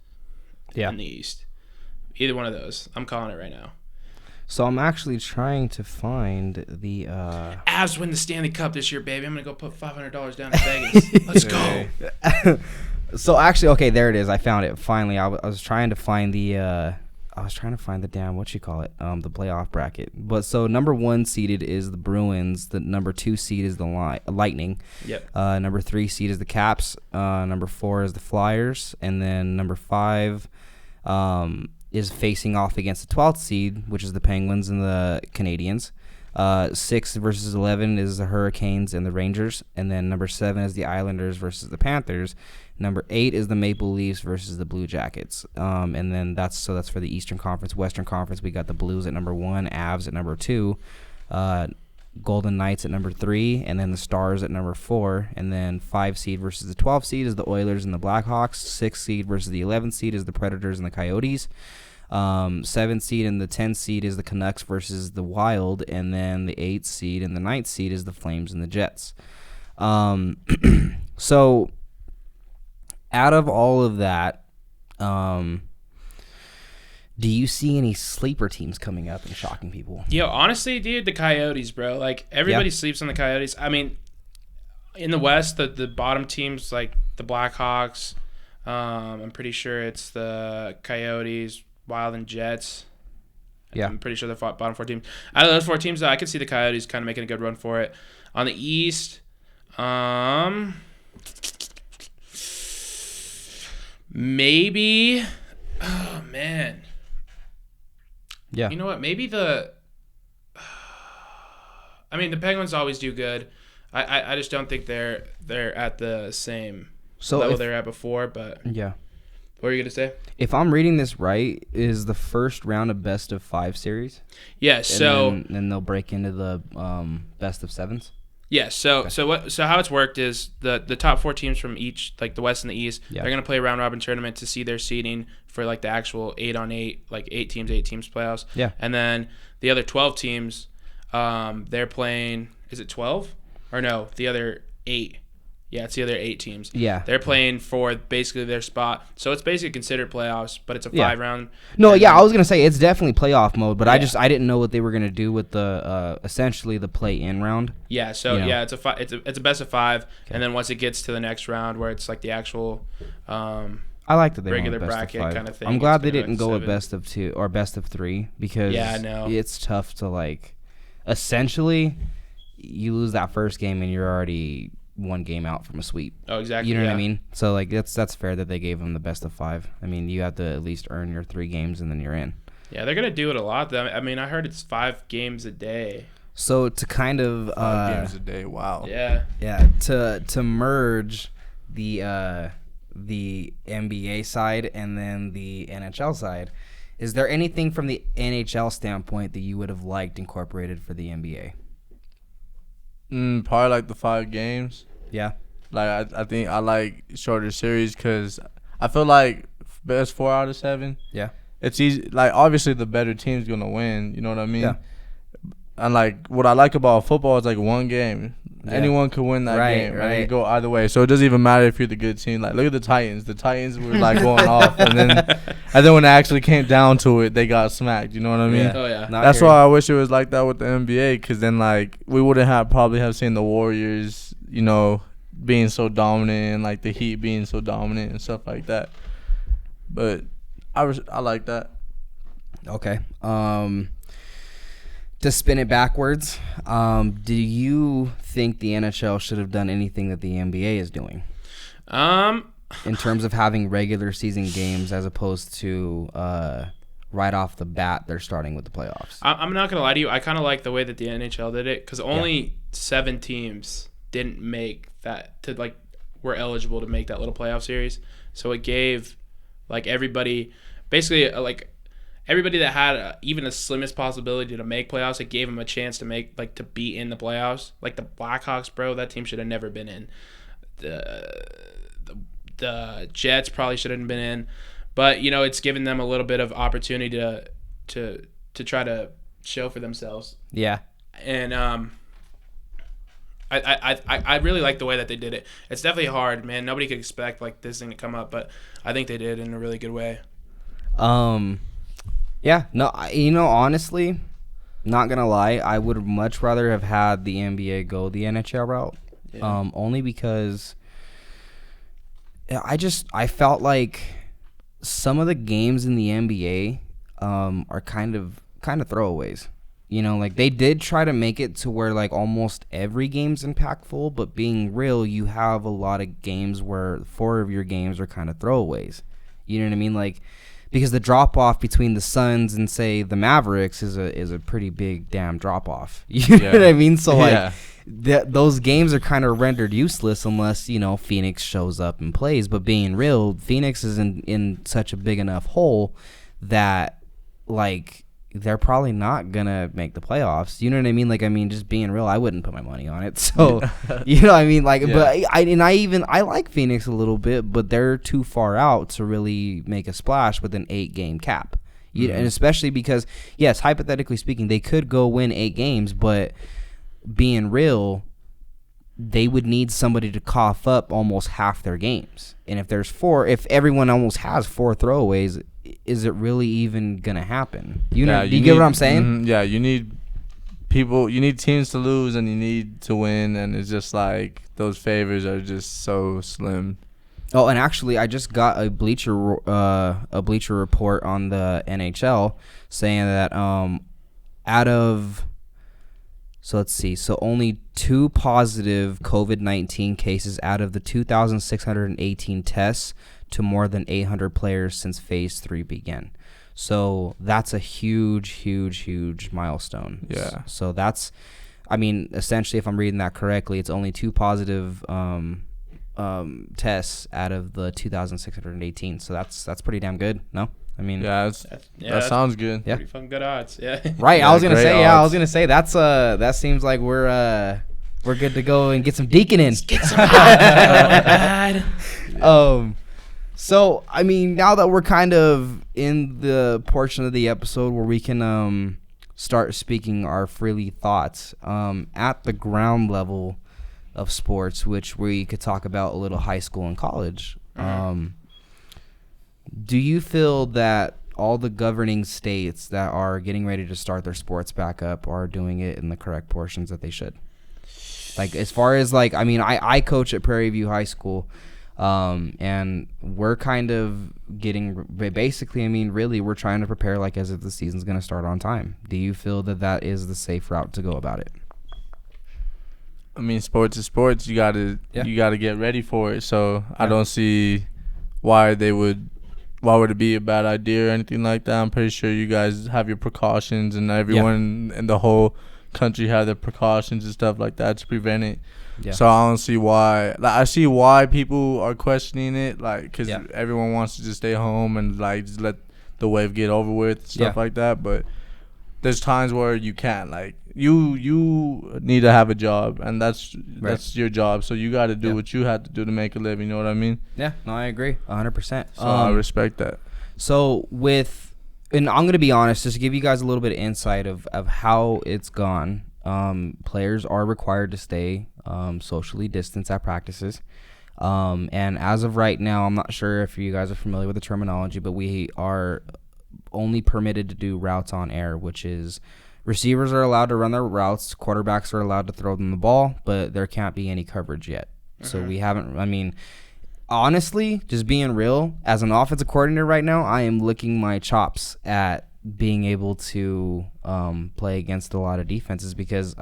Speaker 2: in the East. Either one of those. I'm calling it right now.
Speaker 1: So I'm actually trying to find the
Speaker 2: Avs win the Stanley Cup this year, baby. I'm gonna go put $500 down in Vegas. Let's go.
Speaker 1: So actually, okay, there it is. I found it finally. I was trying to find the damn, what you call it, the playoff bracket. But so number 1 seeded is the Bruins. The number 2 seed is the Lightning.
Speaker 2: Yep.
Speaker 1: Number 3 seed is the Caps. Number 4 is the Flyers, and then number 5 is facing off against the 12th seed, which is the Penguins and the Canadiens. 6 versus 11 is the Hurricanes and the Rangers, and then number 7 is the Islanders versus the Panthers. Number 8 is the Maple Leafs versus the Blue Jackets. And then that's for the Eastern Conference. Western Conference, we got the Blues at number 1, Avs at number 2, Golden Knights at number 3, and then the Stars at number 4. And then 5 seed versus the 12 seed is the Oilers and the Blackhawks. 6 seed versus the 11 seed is the Predators and the Coyotes. 7 seed and the 10 seed is the Canucks versus the Wild, and then the 8 seed and the 9th seed is the Flames and the Jets. So out of all of that, do you see any sleeper teams coming up and shocking people?
Speaker 2: Yo, honestly, dude, the Coyotes, bro. Like, everybody sleeps on the Coyotes. I mean, in the West, the bottom teams, like the Blackhawks, I'm pretty sure it's the Coyotes, Wild, and Jets.
Speaker 1: Yeah.
Speaker 2: I'm pretty sure the bottom 4 teams. Out of those 4 teams, though, I could see the Coyotes kind of making a good run for it. On the East, maybe, oh man,
Speaker 1: yeah.
Speaker 2: You know what? Maybe the Penguins always do good. I just don't think they're at the same level they're at before. But
Speaker 1: yeah.
Speaker 2: What were you gonna say?
Speaker 1: If I'm reading this right, is the first round a best of 5 series?
Speaker 2: Yeah. So
Speaker 1: and then they'll break into the best of 7s.
Speaker 2: Yeah. So how it's worked is the top 4 teams from each, like the West and the East, they're gonna play a round robin tournament to see their seeding for like the actual 8-on-8, like 8 teams playoffs.
Speaker 1: Yeah.
Speaker 2: And then the other 12 teams, they're playing. Is it 12 or no? The other 8. Yeah, it's the other 8 teams.
Speaker 1: Yeah.
Speaker 2: They're playing for basically their spot. So it's basically considered playoffs, but it's a 5-round.
Speaker 1: No, yeah, I was going to say it's definitely playoff mode, but I didn't know what they were going to do with the essentially the play-in round.
Speaker 2: Yeah, so it's a best of 5, and then once it gets to the next round where it's like the actual
Speaker 1: I like that they
Speaker 2: regular
Speaker 1: went best
Speaker 2: bracket
Speaker 1: of 5.
Speaker 2: kind of thing.
Speaker 1: I'm glad they didn't go with best of 2 or best of 3 because it's tough to like essentially you lose that first game and you're already 1 game out from a sweep.
Speaker 2: Oh, exactly.
Speaker 1: You know what I mean? So like that's fair that they gave them the best of 5. I mean, you have to at least earn your 3 games and then you're in.
Speaker 2: Yeah, they're gonna do it a lot though. I mean, I heard it's 5 games a day.
Speaker 1: So to kind of
Speaker 3: 5 games a day. Wow.
Speaker 2: Yeah.
Speaker 1: Yeah. To merge the NBA side and then the NHL side, is there anything from the NHL standpoint that you would have liked incorporated for the NBA?
Speaker 3: Probably like the 5 games.
Speaker 1: Yeah.
Speaker 3: Like I think I like shorter series because I feel like best 4 out of 7.
Speaker 1: Yeah.
Speaker 3: It's easy. Like obviously the better team's gonna win. You know what I mean?
Speaker 1: Yeah.
Speaker 3: And like what I like about football is like 1 game. Yeah. Anyone could win that game. Right. It go either way. So it doesn't even matter if you're the good team. Like look at the Titans. The Titans were like going off, and then when it actually came down to it, they got smacked. You know what I mean?
Speaker 2: Yeah. Oh yeah.
Speaker 3: That's why I wish it was like that with the NBA, because then like we wouldn't probably have seen the Warriors, you know, being so dominant and like the Heat being so dominant and stuff like that. But I like that.
Speaker 1: Okay. To spin it backwards, do you think the NHL should have done anything that the NBA is doing? In terms of having regular season games as opposed to right off the bat they're starting with the playoffs.
Speaker 2: I'm not going to lie to you. I kind of like the way that the NHL did it because only 7 teams didn't make that were eligible to make that little playoff series. So it gave like everybody basically everybody that had even the slimmest possibility to make playoffs, it gave them a chance to to be in the playoffs. Like the Blackhawks, bro, that team should have never been in. The Jets probably shouldn't have been in, but you know it's given them a little bit of opportunity to try to show for themselves.
Speaker 1: Yeah,
Speaker 2: and I really like the way that they did it. It's definitely hard, man. Nobody could expect like this thing to come up, but I think they did in a really good way.
Speaker 1: Yeah, no, honestly, not gonna lie, I would much rather have had the NBA go the NHL route. Yeah. Only because I felt like some of the games in the NBA are kind of throwaways. You know, like they did try to make it to where like almost every game's impactful, but being real, you have a lot of games where 4 of your games are kind of throwaways. You know what I mean? Like, because the drop off between the Suns and say the Mavericks is a pretty big damn drop off. You know what I mean? So like those games are kind of rendered useless unless, you know, Phoenix shows up and plays. But being real, Phoenix is in such a big enough hole that like they're probably not gonna make the playoffs. You know what I mean? Like, I mean, just being real, I wouldn't put my money on it. So, you know what I mean? Like, but I like Phoenix a little bit, but they're too far out to really make a splash with an 8-game cap. And especially because, yes, hypothetically speaking, they could go win 8 games, but being real, they would need somebody to cough up almost half their games. And if everyone almost has 4 throwaways, is it really even gonna happen? Do you get what I'm saying?
Speaker 3: Yeah, you need teams to lose and you need to win, and it's just like those favors are just so slim.
Speaker 1: Oh, and actually, I just got a Bleacher report on the NHL saying that so only 2 positive COVID-19 cases out of the 2,618 tests to more than 800 players since Phase 3 began. So that's a huge milestone.
Speaker 3: Yeah.
Speaker 1: So that's, I mean, essentially, if I'm reading that correctly, it's only 2 positive tests out of the 2,618. So that's pretty damn good. No, I mean,
Speaker 3: Yeah, that sounds good.
Speaker 2: Pretty fucking good odds. Yeah.
Speaker 1: Right.
Speaker 3: Yeah,
Speaker 1: I was gonna
Speaker 3: great
Speaker 1: say.
Speaker 3: odds.
Speaker 1: Yeah, I was gonna say that's that seems like we're good to go and get some deacon in. So I mean, now that we're kind of in the portion of the episode where we can start speaking our freely thoughts at the ground level of sports, which we could talk about a little high school and college. Do you feel that all the governing states that are getting ready to start their sports back up are doing it in the correct portions that they should? Like, as far as, like, I mean, I coach at Prairie View High School, and we're kind of getting, basically, I mean, really, we're trying to prepare like as if the season's going to start on time. Do you feel that that is the safe route to go about it?
Speaker 3: I mean, sports is sports. You gotta get ready for it. So I don't see why would it be a bad idea or anything like that. I'm pretty sure you guys have your precautions, and everyone in the whole country have their precautions and stuff like that to prevent it. Yeah. So I don't see why. Like, I see why people are questioning it, like, because everyone wants to just stay home and like just let the wave get over with and stuff like that. But there's times where you can't. Like, you need to have a job, and that's your job. So you got to do what you have to do to make a living. You know what I mean?
Speaker 1: Yeah. No, I agree 100%.
Speaker 3: So I respect that.
Speaker 1: So and I'm gonna be honest, just to give you guys a little bit of insight of how it's gone. Players are required to stay socially distanced at practices. And as of right now, I'm not sure if you guys are familiar with the terminology, but we are only permitted to do routes on air, which is receivers are allowed to run their routes, quarterbacks are allowed to throw them the ball, but there can't be any coverage yet. So we haven't, I mean, honestly, just being real, as an offensive coordinator right now, I am licking my chops at being able to play against a lot of defenses, because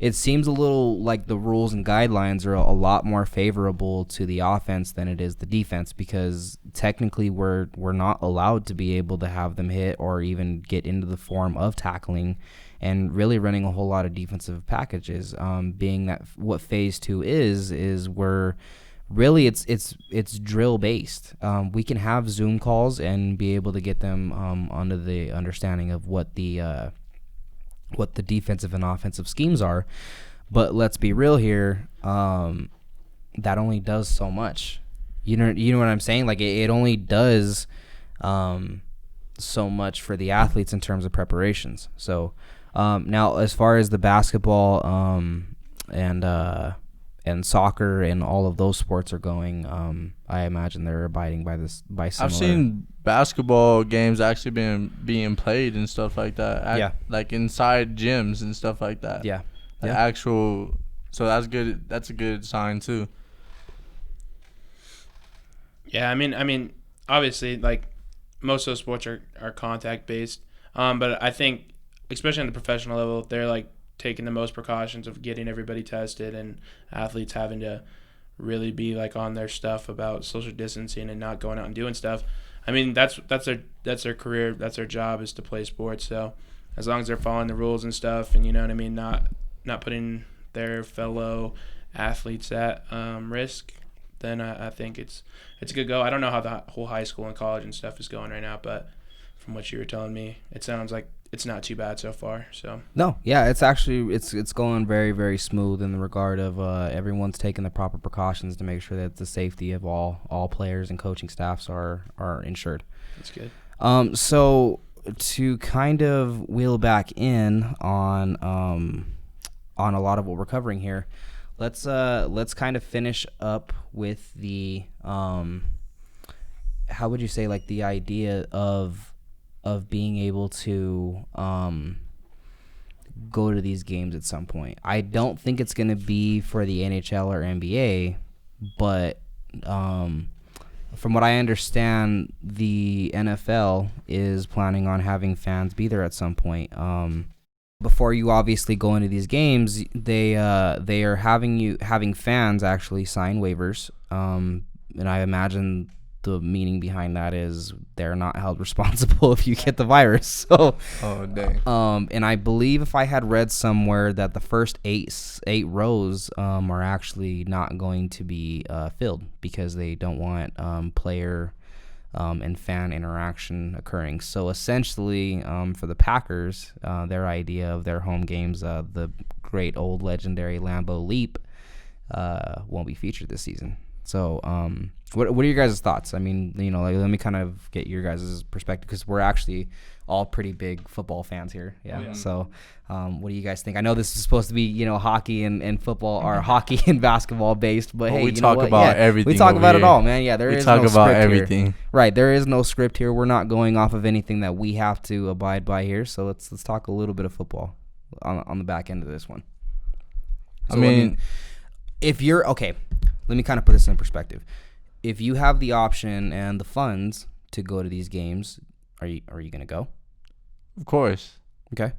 Speaker 1: it seems a little like the rules and guidelines are a lot more favorable to the offense than it is the defense, because technically we're not allowed to be able to have them hit or even get into the form of tackling and really running a whole lot of defensive packages, being that what phase 2 is we're really it's drill based. We can have Zoom calls and be able to get them under the understanding of what the defensive and offensive schemes are, but let's be real here. That only does so much. You know what I'm saying? Like, it only does so much for the athletes in terms of preparations. So now, as far as the basketball and soccer and all of those sports are going, I imagine they're abiding by similar.
Speaker 3: I've seen basketball games actually being played and stuff like that. Like inside gyms and stuff like that.
Speaker 1: Yeah.
Speaker 3: Actual. So that's good. That's a good sign too.
Speaker 2: Yeah, I mean, obviously, like, most of those sports are contact based, but I think, especially on the professional level, they're like taking the most precautions of getting everybody tested, and athletes having to really be like on their stuff about social distancing and not going out and doing stuff. I mean, that's their career, that's their job, is to play sports. So as long as they're following the rules and stuff, and you know what I mean, not putting their fellow athletes at risk, then I think it's a good go. I don't know how the whole high school and college and stuff is going right now, but from what you were telling me, it sounds like it's not too bad so far. So
Speaker 1: no, yeah, it's actually it's going very, very smooth in the regard of everyone's taking the proper precautions to make sure that the safety of all players and coaching staffs are ensured.
Speaker 2: That's good.
Speaker 1: So to kind of wheel back in on a lot of what we're covering here, let's kind of finish up with the how would you say, like, the idea of being able to go to these games at some point. I don't think it's going to be for the NHL or NBA, but from what I understand, the NFL is planning on having fans be there at some point. Before you obviously go into these games, they are having fans actually sign waivers, and I imagine the meaning behind that is they're not held responsible if you get the virus. So,
Speaker 3: Oh, dang.
Speaker 1: And I believe if I had read somewhere that the first eight rows are actually not going to be filled because they don't want player and fan interaction occurring. So essentially, for the Packers, their idea of their home games, the great old legendary Lambeau Leap, won't be featured this season. So, what are your guys' thoughts? I mean, let me kind of get your guys' perspective because we're actually all pretty big football fans here. Yeah.
Speaker 3: Yeah.
Speaker 1: So, what do you guys think? I know this is supposed to be, hockey and football or hockey and basketball based, but hey,
Speaker 3: we talk about everything.
Speaker 1: We talk about
Speaker 3: here.
Speaker 1: it all, man. Yeah, there is no
Speaker 3: script. We talk about
Speaker 1: everything.
Speaker 3: everything.
Speaker 1: Right, there is no script here. We're not going off of anything that we have to abide by here. So let's talk a little bit of football on the back end of this one. So, if you're okay, let me kind of put this in perspective. If you have the option and the funds to go to these games, are you going to go?
Speaker 3: Of course.
Speaker 1: Okay.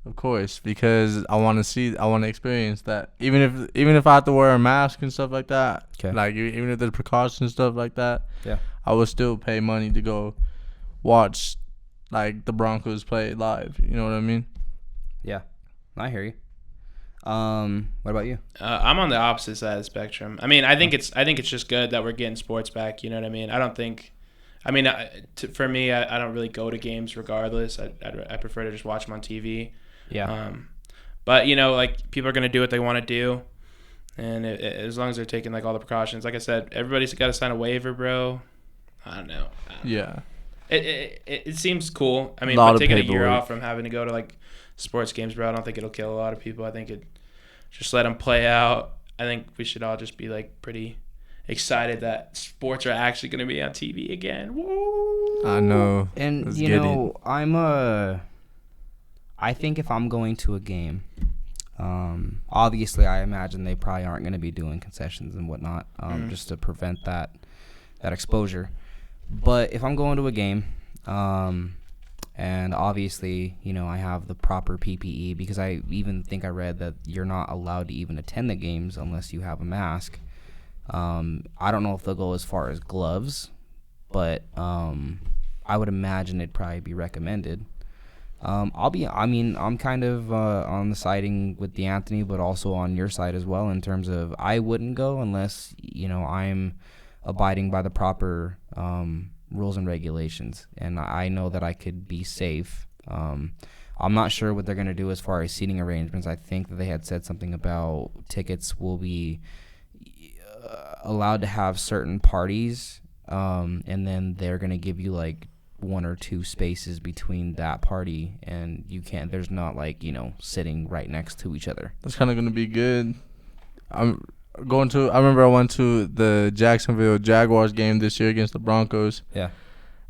Speaker 3: Of course, because I want to experience that. Even if I have to wear a mask and stuff like that,
Speaker 1: okay.
Speaker 3: Like even if there's precautions and stuff like that,
Speaker 1: yeah,
Speaker 3: I would still pay money to go watch like the Broncos play live. You know what I mean?
Speaker 1: Yeah, I hear you. What about you?
Speaker 2: I'm on the opposite side of the spectrum. I mean, I think it's just good that we're getting sports back. You know what I mean? I don't think. I mean, for me, I don't really go to games regardless. I prefer to just watch them on TV.
Speaker 1: Yeah.
Speaker 2: But like people are gonna do what they want to do, and as long as they're taking like all the precautions, like I said, everybody's got to sign a waiver, bro. I don't know.
Speaker 3: Yeah.
Speaker 2: It seems cool. I mean,
Speaker 3: but
Speaker 2: taking a year off from having to go to like sports games, bro, I don't think it'll kill a lot of people. I think it just let them play out. I think we should all just be like pretty excited that sports are actually going to be on TV again. Woo!
Speaker 3: I know.
Speaker 1: And I think if I'm going to a game, obviously I imagine they probably aren't going to be doing concessions and whatnot, just to prevent that exposure. But if I'm going to a game, and obviously, I have the proper PPE because I even think I read that you're not allowed to even attend the games unless you have a mask. I don't know if they'll go as far as gloves, but I would imagine it'd probably be recommended. I'm kind of on the siding with D'Anthony, but also on your side as well in terms of I wouldn't go unless, I'm abiding by the proper rules and regulations, and I know that I could be safe. I'm not sure what they're going to do as far as seating arrangements. I think that they had said something about tickets will be allowed to have certain parties, and then they're going to give you like 1 or 2 spaces between that party, and there's not like sitting right next to each other.
Speaker 3: That's kind of going to be good. I remember I went to the Jacksonville Jaguars game this year against the Broncos.
Speaker 1: Yeah.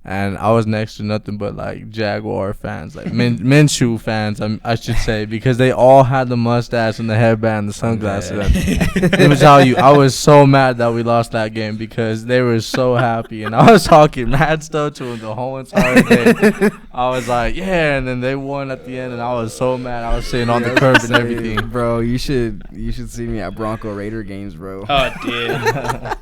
Speaker 3: And I was next to nothing but like Jaguar fans, like Minshew fans, I should say, because they all had the mustache and the headband and the sunglasses. Let me tell you, I was so mad that we lost that game because they were so happy. And I was talking mad stuff to them the whole entire day. I was like, yeah, and then they won at the end, and I was so mad. I was sitting on the curb and everything.
Speaker 1: Bro, you should see me at Bronco Raider games, bro.
Speaker 2: Oh, dude.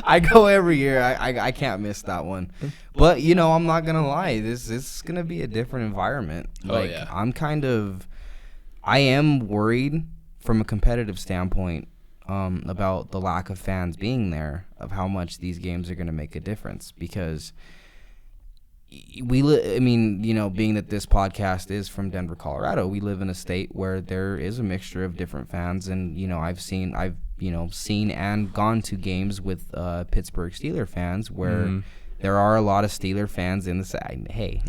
Speaker 1: I go every year. I can't miss that one. But, I'm not going to lie. This is going to be a different environment. Like,
Speaker 2: yeah.
Speaker 1: I am worried from a competitive standpoint about the lack of fans being there, of how much these games are going to make a difference. Because, being that this podcast is from Denver, Colorado, we live in a state where there is a mixture of different fans. And, I've seen and gone to games with Pittsburgh Steelers fans where there are a lot of Steelers fans in the side. Hey.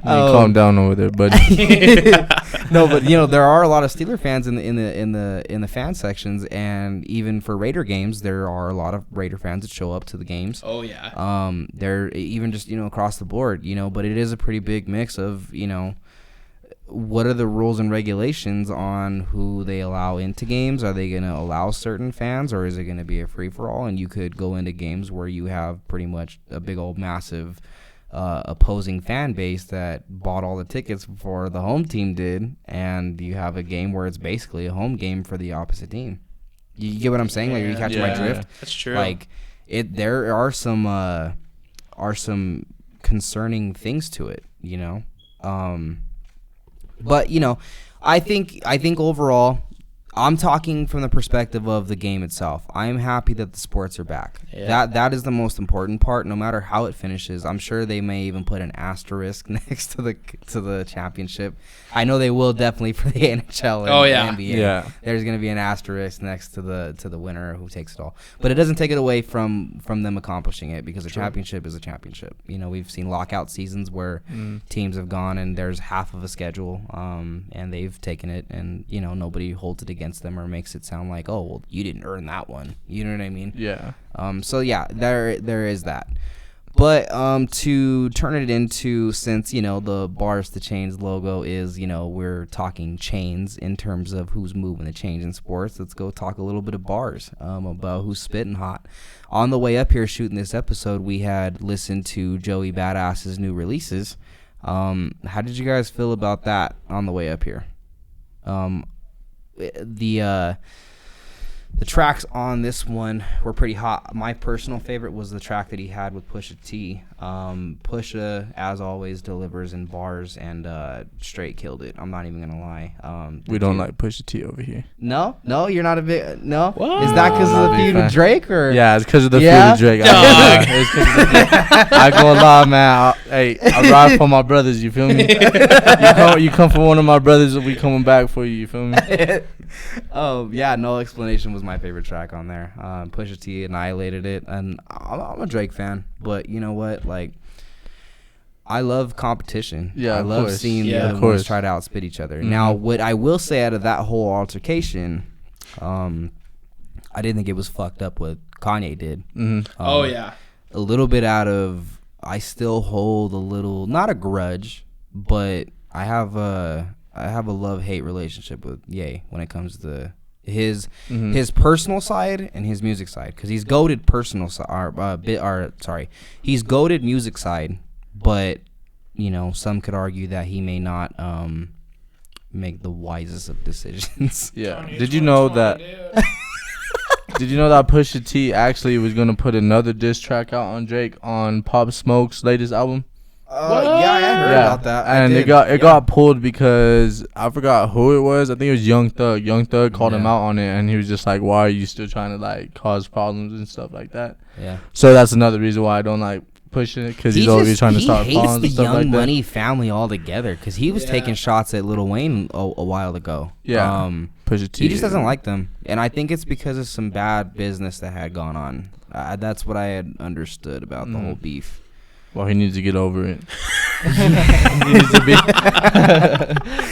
Speaker 3: Calm down over there, buddy.
Speaker 1: No, but there are a lot of Steelers fans in the fan sections, and even for Raider games, there are a lot of Raider fans that show up to the games.
Speaker 2: Oh yeah.
Speaker 1: They're even just across the board, but it is a pretty big mix of what are the rules and regulations on who they allow into games? Are they going to allow certain fans, or is it going to be a free-for-all? And you could go into games where you have pretty much a big old massive opposing fan base that bought all the tickets before the home team did, and you have a game where it's basically a home game for the opposite team. You get what I'm saying? Like, you catch my drift?
Speaker 2: That's true.
Speaker 1: Like, there are some concerning things to it, you know. But you know, I think overall, I'm talking from the perspective of the game itself. I'm happy that the sports are back.
Speaker 2: Yeah.
Speaker 1: That is the most important part. No matter how it finishes, I'm sure they may even put an asterisk next to the championship. I know they will definitely for the NHL and the NBA.
Speaker 3: Yeah.
Speaker 1: There's going to be an asterisk next to the winner who takes it all. But it doesn't take it away from them accomplishing it, because a championship is a championship. You know, we've seen lockout seasons where teams have gone and there's half of a schedule, and they've taken it, and you know, nobody holds it against them or makes it sound like, oh, well, you didn't earn that one. You know what I mean?
Speaker 3: Yeah.
Speaker 1: So yeah, there is that. But to turn it into, since, you know, the Bars to Chains logo is, you know, we're talking chains in terms of who's moving the chains in sports, let's go talk a little bit of bars, about who's spitting hot. On the way up here shooting this episode, we had listened to Joey Badass's new releases. How did you guys feel about that on the way up here? The tracks on this one were pretty hot. My personal favorite was the track that he had with Pusha T. Pusha, as always, delivers in bars and straight killed it. I'm not even gonna lie.
Speaker 3: We don't like Pusha T over here.
Speaker 1: No, you're not a big no.
Speaker 2: What?
Speaker 1: Is that because of the feud with Drake, or?
Speaker 3: Yeah, it's because of the
Speaker 1: Yeah?
Speaker 3: feud with Drake. I ain't gonna lie, man. I ride for my brothers. You feel me? You come for one of my brothers, we coming back for you. You feel me?
Speaker 1: Oh yeah, No Explanation was my favorite track on there. Pusha T annihilated it, and I'm a Drake fan, but you know what? Like, I love competition.
Speaker 3: Yeah,
Speaker 1: I
Speaker 3: of
Speaker 1: love
Speaker 3: course.
Speaker 1: seeing the
Speaker 2: Yeah,
Speaker 1: other
Speaker 3: of
Speaker 1: ones
Speaker 3: course.
Speaker 1: try to outspit each other.
Speaker 3: Mhm.
Speaker 1: Now, what I will say out of that whole altercation, I didn't think it was fucked up what Kanye did.
Speaker 2: Oh yeah.
Speaker 1: A little bit out of, I still hold a little, not a grudge, but I have a love-hate relationship with Ye when it comes to his personal side and his music side, because he's goated personal side, he's goated music side, but you know, some could argue that he may not make the wisest of decisions.
Speaker 3: Yeah. Did you know that? Did you know that Pusha T actually was gonna put another diss track out on Drake on Pop Smoke's latest album?
Speaker 1: Yeah, I heard about that.
Speaker 3: And it got pulled because I forgot who it was. I think it was Young Thug. Young Thug called him out on it, and he was just like, "Why are you still trying to like cause problems and stuff like that?"
Speaker 1: Yeah.
Speaker 3: So that's another reason why I don't like pushing it, because he's always trying to start
Speaker 1: He
Speaker 3: problems
Speaker 1: hates
Speaker 3: and
Speaker 1: the
Speaker 3: stuff
Speaker 1: Young
Speaker 3: like that.
Speaker 1: Money family altogether, because he was taking shots at Lil Wayne a while ago.
Speaker 3: Yeah. Pusha T.
Speaker 1: He just doesn't like them, and I think it's because of some bad business that had gone on. That's what I had understood about the whole beef.
Speaker 3: Well, he needs to get over it.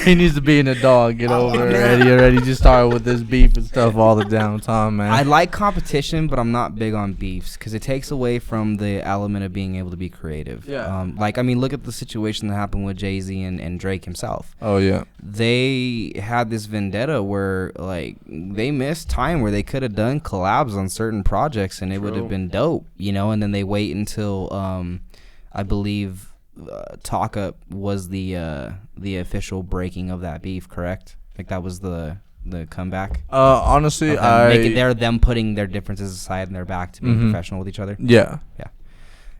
Speaker 3: he needs to be in a dog. Get over it already. Just start with this beef and stuff all the damn time, man.
Speaker 1: I like competition, but I'm not big on beefs, because it takes away from the element of being able to be creative.
Speaker 3: Yeah.
Speaker 1: Like, I mean, look at the situation that happened with Jay-Z and Drake himself.
Speaker 3: Oh yeah.
Speaker 1: They had this vendetta where, like, they missed time where they could have done collabs on certain projects, and it would have been dope, you know. And then they wait until I believe Talk Up was the official breaking of that beef, correct? Like, that was the comeback.
Speaker 3: Honestly,
Speaker 1: They're them putting their differences aside and they're back to being professional with each other.
Speaker 3: Yeah.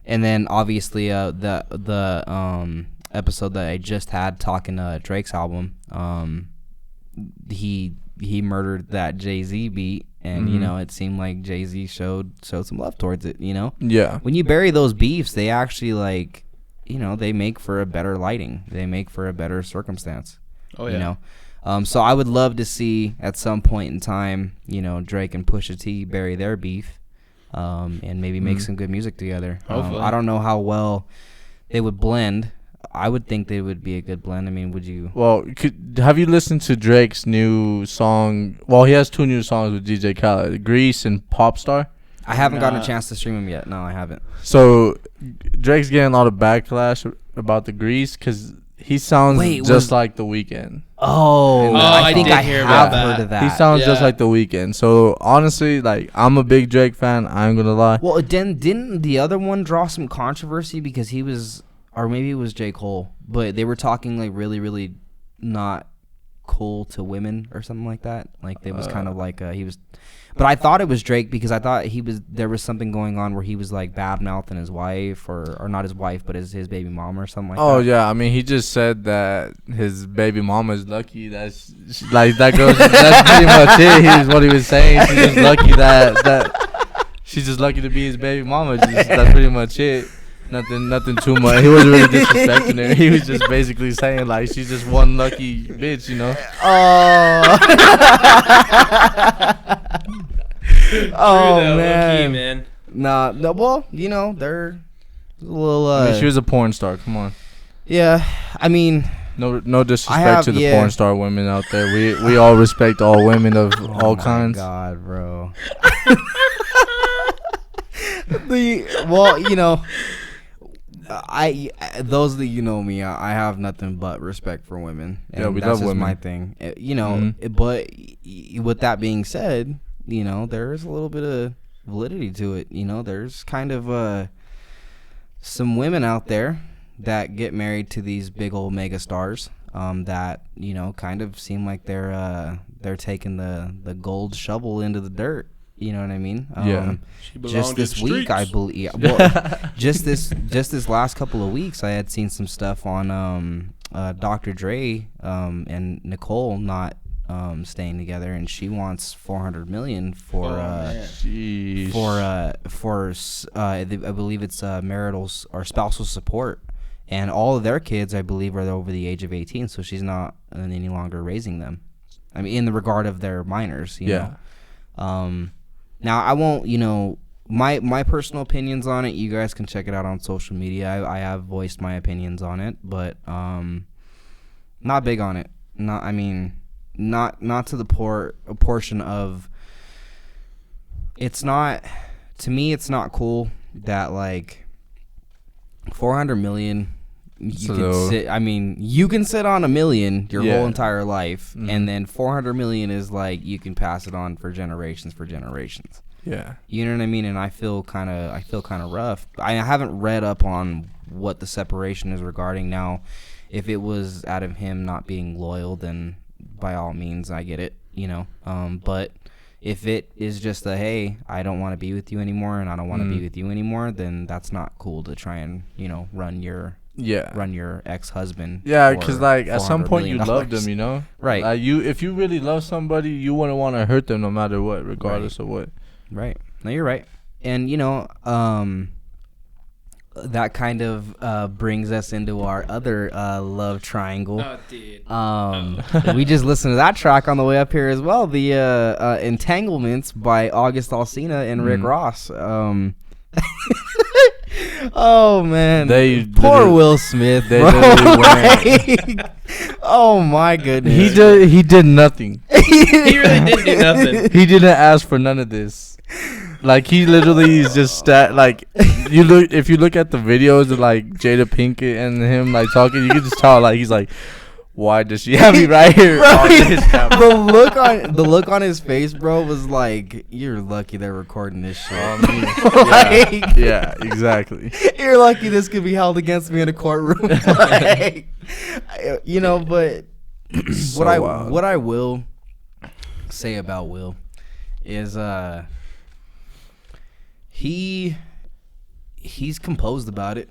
Speaker 1: And then obviously the episode that I just had talking Drake's album, he murdered that Jay-Z beat, and you know, it seemed like Jay-Z showed some love towards it, you know.
Speaker 3: Yeah.
Speaker 1: When you bury those beefs, they actually, like, you know, they make for a better lighting, they make for a better circumstance.
Speaker 2: Oh yeah.
Speaker 1: You know, so I would love to see at some point in time, you know, Drake and Pusha T bury their beef, and maybe make some good music together.
Speaker 2: Hopefully.
Speaker 1: I don't know how well they would blend. I would think they would be a good blend. I mean, would you?
Speaker 3: Well, have you listened to Drake's new song? Well, he has 2 new songs with DJ Khaled, Grease and Popstar.
Speaker 1: I haven't gotten a chance to stream them yet. No, I haven't.
Speaker 3: So Drake's getting a lot of backlash about the Grease because he sounds just like The Weeknd.
Speaker 1: Oh, I think
Speaker 2: did
Speaker 1: I
Speaker 2: hear
Speaker 1: have
Speaker 2: about that.
Speaker 1: heard of that.
Speaker 3: He sounds just like The Weeknd. So honestly, like, I'm a big Drake fan. I ain't gonna lie.
Speaker 1: Well, didn't the other one draw some controversy because he was, or maybe it was J. Cole, but they were talking like really, really not cool to women or something like that. Like it was kind of like he was, but I thought it was Drake because I thought there was something going on where he was like bad mouthing his wife or not his wife but his baby mama or something like that.
Speaker 3: Oh yeah, I mean he just said that his baby mama is lucky. That's like that goes. That's pretty much it. Here's what he was saying. She's just lucky that she's just lucky to be his baby mama. That's pretty much it. Nothing too much. He wasn't really disrespecting her. He was just basically saying like she's just one lucky bitch, you know.
Speaker 1: Oh. Oh man.
Speaker 2: Man.
Speaker 1: Nah, no, well, you know, they're a little
Speaker 3: I mean, she was a porn star. Come on.
Speaker 1: Yeah, I mean,
Speaker 3: no disrespect to the porn star women out there. We all respect all women of all kinds.
Speaker 1: Oh my God, bro. Well, you know, those that you know me, I have nothing but respect for women. And
Speaker 3: yeah, we
Speaker 1: that's
Speaker 3: love women.
Speaker 1: my thing. You know, but with that being said, you know, there's a little bit of validity to it. You know, there's kind of some women out there that get married to these big old mega stars that, you know, kind of seem like they're taking the gold shovel into the dirt. You know what I mean?
Speaker 3: Yeah.
Speaker 1: Just this week, I believe. Well, just this last couple of weeks, I had seen some stuff on Dr. Dre and Nicole not staying together, and she wants $400 million for I believe it's marital or spousal support, and all of their kids, I believe, are over the age of 18, so she's not any longer raising them. I mean, in the regard of their minors, you know. Now, I won't, you know, my personal opinions on it, you guys can check it out on social media. I have voiced my opinions on it, but not big on it. Not to the portion of, it's not, to me, it's not cool that, like, 400 million, you can sit on $1 million your whole entire life, and then 400 million is like you can pass it on for generations.
Speaker 3: Yeah,
Speaker 1: you know what I mean. And I feel kind of rough. I haven't read up on what the separation is regarding. Now, if it was out of him not being loyal, then by all means, I get it. You know, but if it is just a hey, I don't want to be with you anymore, and I don't want to be with you anymore, then that's not cool to try and, you know, run your ex-husband.
Speaker 3: Yeah, because like at some point you loved them, you know,
Speaker 1: right?
Speaker 3: If you really love somebody, you wouldn't want to hurt them no matter what, regardless of what.
Speaker 1: Right. No, you're right. And you know, that kind of brings us into our other love triangle.
Speaker 2: Oh, dude.
Speaker 1: We just listened to that track on the way up here as well. The Entanglements by August Alsina and Rick Ross. Oh man, poor Will Smith. Oh my goodness,
Speaker 3: he did nothing.
Speaker 2: He really didn't do nothing.
Speaker 3: He didn't ask for none of this. Like he literally is just like if you look at the videos of like Jada Pinkett and him like talking, you can just tell like he's like, why does she have me right here?
Speaker 1: The look on his face, bro, was like, you're lucky they're recording this shit.
Speaker 3: Yeah, exactly.
Speaker 1: You're lucky this could be held against me in a courtroom. Like, you know, but what I will say about Will is he's composed about it.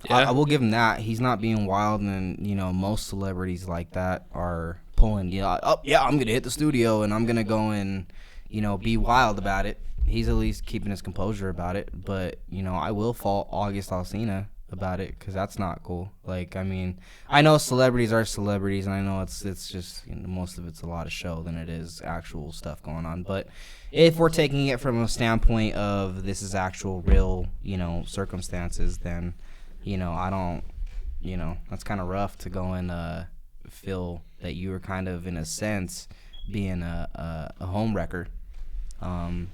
Speaker 1: Yeah. I will give him that. He's not being wild, and you know, most celebrities like that are pulling, you know, oh yeah, I'm gonna hit the studio and I'm gonna go and, you know, be wild about it. He's at least keeping his composure about it. But you know, I will fault August Alsina about it because that's not cool. Like, I mean, I know celebrities are celebrities, and I know it's just, you know, most of it's a lot of show than it is actual stuff going on. But if we're taking it from a standpoint of this is actual real, you know, circumstances, then, you know, I don't, you know, that's kind of rough to go and feel that you were kind of, in a sense, being a home wrecker, and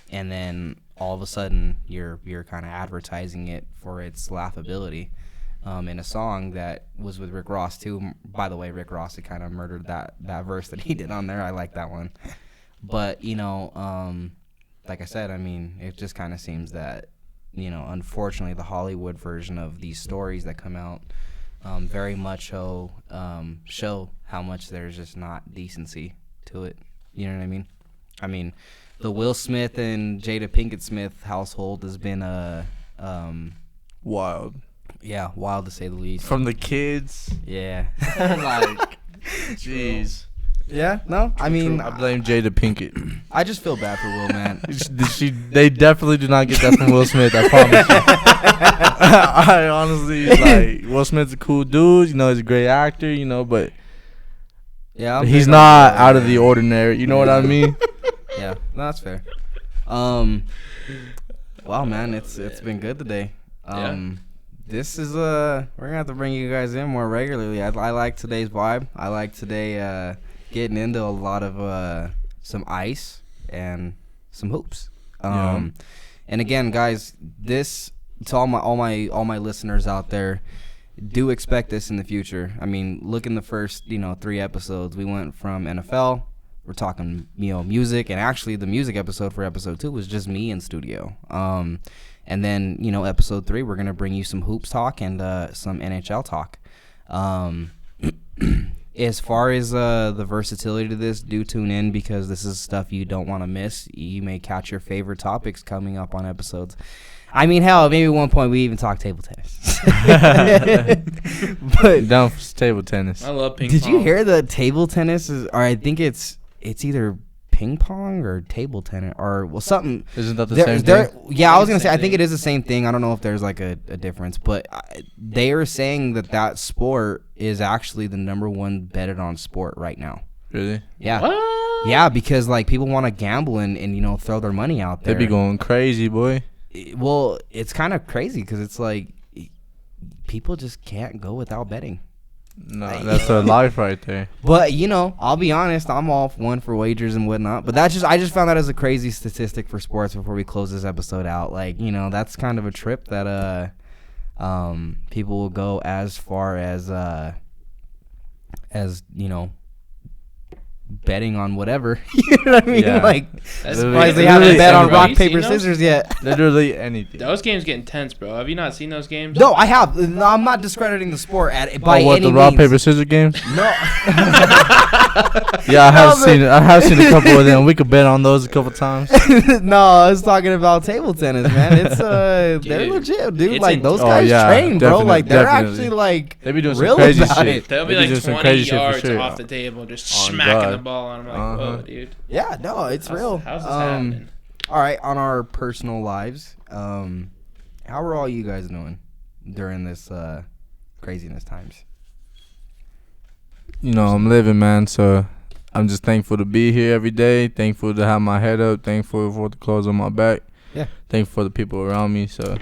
Speaker 1: then all of a sudden you're kind of advertising it for its laughability, in a song that was with Rick Ross too. By the way, Rick Ross had kind of murdered that verse that he did on there. I like that one, but you know, like I said, I mean, it just kind of seems that, you know, unfortunately, the Hollywood version of these stories that come out very much show how much there's just not decency to it. You know what I mean? I mean, the Will Smith and Jada Pinkett Smith household has been
Speaker 3: Wild.
Speaker 1: yeah, wild to say the least.
Speaker 3: From the kids.
Speaker 1: Yeah.
Speaker 3: Like, jeez.
Speaker 1: Yeah. No, I mean,
Speaker 3: I blame Jada Pinkett.
Speaker 1: I just feel bad for Will, man.
Speaker 3: They definitely do not get that from Will Smith. I promise you. I honestly, like, Will Smith's a cool dude. You know, he's a great actor. You know, but
Speaker 1: Yeah,
Speaker 3: he's not out of the ordinary. You know what I mean?
Speaker 1: Yeah, no, that's fair. Wow, man, it's been good today. This is we're gonna have to bring you guys in more regularly. I like today's vibe. I like today getting into a lot of some ice and some hoops. And again, guys, this to all my listeners out there, do expect this in the future. I mean, look in the first 3 episodes. We went from NFL. We're talking music, and actually the music episode for episode 2 was just me in studio. And then episode 3 we're gonna bring you some hoops talk and some NHL talk. As far as the versatility to this, do tune in because this is stuff you don't want to miss. You may catch your favorite topics coming up on episodes. I mean, hell, maybe at one point we even talk table tennis. But
Speaker 3: down for table tennis.
Speaker 2: I love ping
Speaker 1: did
Speaker 2: pong.
Speaker 1: you hear the table tennis or I think it's either ping pong or table tennis or something.
Speaker 3: Isn't that the same thing?
Speaker 1: Yeah, I was gonna say I think it is the same thing. I don't know if there's like a difference, but they are saying that sport is actually the number 1 betted on sport right now.
Speaker 3: Really?
Speaker 1: Yeah.
Speaker 2: What?
Speaker 1: Yeah, because like people want to gamble and throw their money out there.
Speaker 3: They be going crazy, boy.
Speaker 1: Well, it's kind of crazy because it's like people just can't go without betting.
Speaker 3: No, that's their life right there.
Speaker 1: But I'll be honest, I'm all one for wagers and whatnot. But I just found that as a crazy statistic for sports before we close this episode out. Like that's kind of a trip that people will go as far as betting on whatever. You know what I mean?
Speaker 3: Yeah.
Speaker 1: Like,
Speaker 2: That's
Speaker 1: surprised they
Speaker 2: crazy.
Speaker 1: haven't bet on
Speaker 2: Have
Speaker 1: rock
Speaker 2: you
Speaker 1: paper
Speaker 2: seen those?
Speaker 1: scissors yet.
Speaker 3: Literally anything.
Speaker 2: Those games get intense, bro. Have you not seen those games?
Speaker 1: No, I have. No, I'm not discrediting the sport by
Speaker 3: what,
Speaker 1: any
Speaker 3: the rock
Speaker 1: means.
Speaker 3: paper scissors games?
Speaker 1: No.
Speaker 3: Yeah, I have
Speaker 1: No,
Speaker 3: seen it. I have seen a couple of them. We could bet on those a couple times.
Speaker 1: No, I was talking about table tennis, man. It's they're legit, dude.
Speaker 2: It's
Speaker 1: Like those
Speaker 3: Oh,
Speaker 1: guys
Speaker 3: yeah,
Speaker 1: train, bro. Like they're
Speaker 3: definitely.
Speaker 1: actually like
Speaker 3: They be doing some
Speaker 1: real
Speaker 3: crazy
Speaker 1: about
Speaker 3: shit.
Speaker 1: it.
Speaker 2: They'll be
Speaker 3: They
Speaker 2: like
Speaker 3: do some
Speaker 2: 20
Speaker 3: crazy shit for
Speaker 2: yards
Speaker 3: sure.
Speaker 2: off the table, just
Speaker 3: On
Speaker 2: smacking
Speaker 3: God.
Speaker 2: the ball. And I'm like, whoa, dude.
Speaker 1: Yeah, no, it's real.
Speaker 2: How's this happening?
Speaker 1: All right, on our personal lives, how are all you guys doing during this craziness times?
Speaker 3: I'm living, man. So I'm just thankful to be here every day. Thankful to have my head up. Thankful for the clothes on my back.
Speaker 1: Yeah.
Speaker 3: Thankful for the people around me. So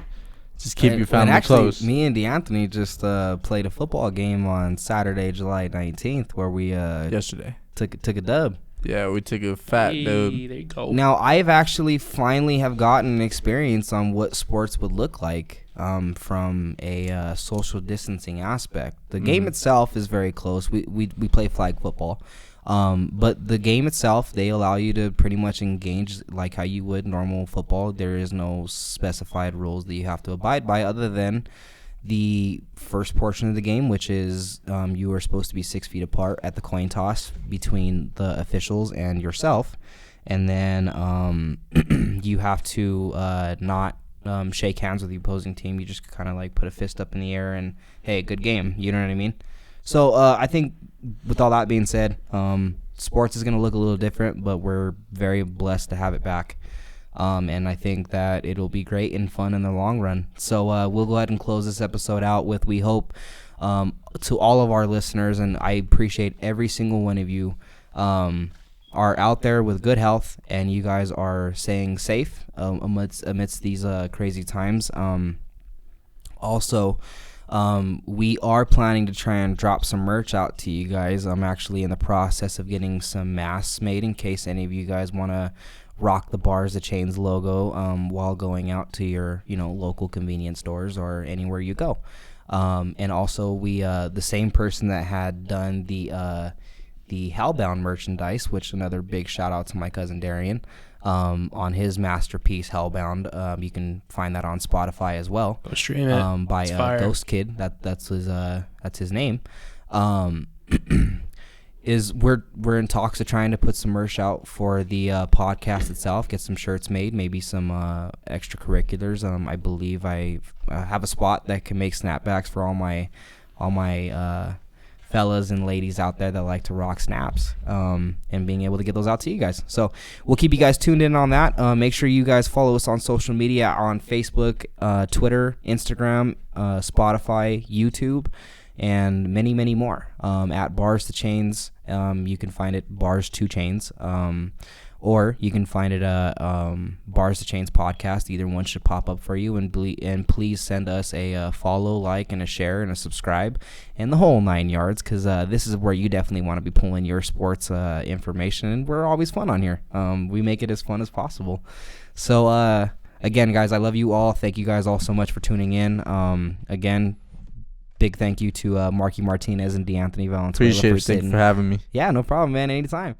Speaker 3: just keep your family
Speaker 1: and actually,
Speaker 3: close.
Speaker 1: Me and D'Anthony just played a football game on Saturday, July 19th, where we
Speaker 3: Yesterday.
Speaker 1: took a dub.
Speaker 3: Yeah, we took a fat
Speaker 2: Hey,
Speaker 3: dub.
Speaker 2: there you go.
Speaker 1: Now, I've actually finally have gotten an experience on what sports would look like from a social distancing aspect. The game itself is very close. We play flag football. But the game itself, they allow you to pretty much engage like how you would normal football. There is no specified rules that you have to abide by other than the first portion of the game, which is you are supposed to be 6 feet apart at the coin toss between the officials and yourself. And then you have to not shake hands with the opposing team. You just kind of like put a fist up in the air and, hey, good game. You know what I mean? So I think with all that being said, sports is going to look a little different, but we're very blessed to have it back. And I think that it'll be great and fun in the long run. So we'll go ahead and close this episode out with, we hope, to all of our listeners, and I appreciate every single one of you are out there with good health, and you guys are staying safe amidst these crazy times. Also, we are planning to try and drop some merch out to you guys. I'm actually in the process of getting some masks made in case any of you guys want to rock the Bars the Chains logo while going out to your local convenience stores or anywhere you go. And also we the same person that had done the Hellbound merchandise, which another big shout out to my cousin Darian, on his masterpiece Hellbound. You can find that on Spotify as well.
Speaker 2: Go stream it.
Speaker 1: By Ghost Kid. That's his name. Is we're in talks of trying to put some merch out for the podcast itself, get some shirts made, maybe some extracurriculars. I believe I have a spot that can make snapbacks for all my fellas and ladies out there that like to rock snaps, and being able to get those out to you guys. So we'll keep you guys tuned in on that. Make sure you guys follow us on social media, on Facebook, Twitter, Instagram, Spotify, YouTube, and many, many more. At Bars to Chains, you can find it Bars to Chains, or you can find it Bars to Chains podcast. Either one should pop up for you, and please send us a follow, like, and a share, and a subscribe, and the whole 9 yards, because this is where you definitely want to be pulling your sports information, and we're always fun on here. We make it as fun as possible. So again, guys, I love you all. Thank you guys all so much for tuning in. Again, big thank you to Markie Martinez and D'Anthony Valenzuela.
Speaker 3: Appreciate it. Thank you for having me.
Speaker 1: Yeah, no problem, man. Anytime.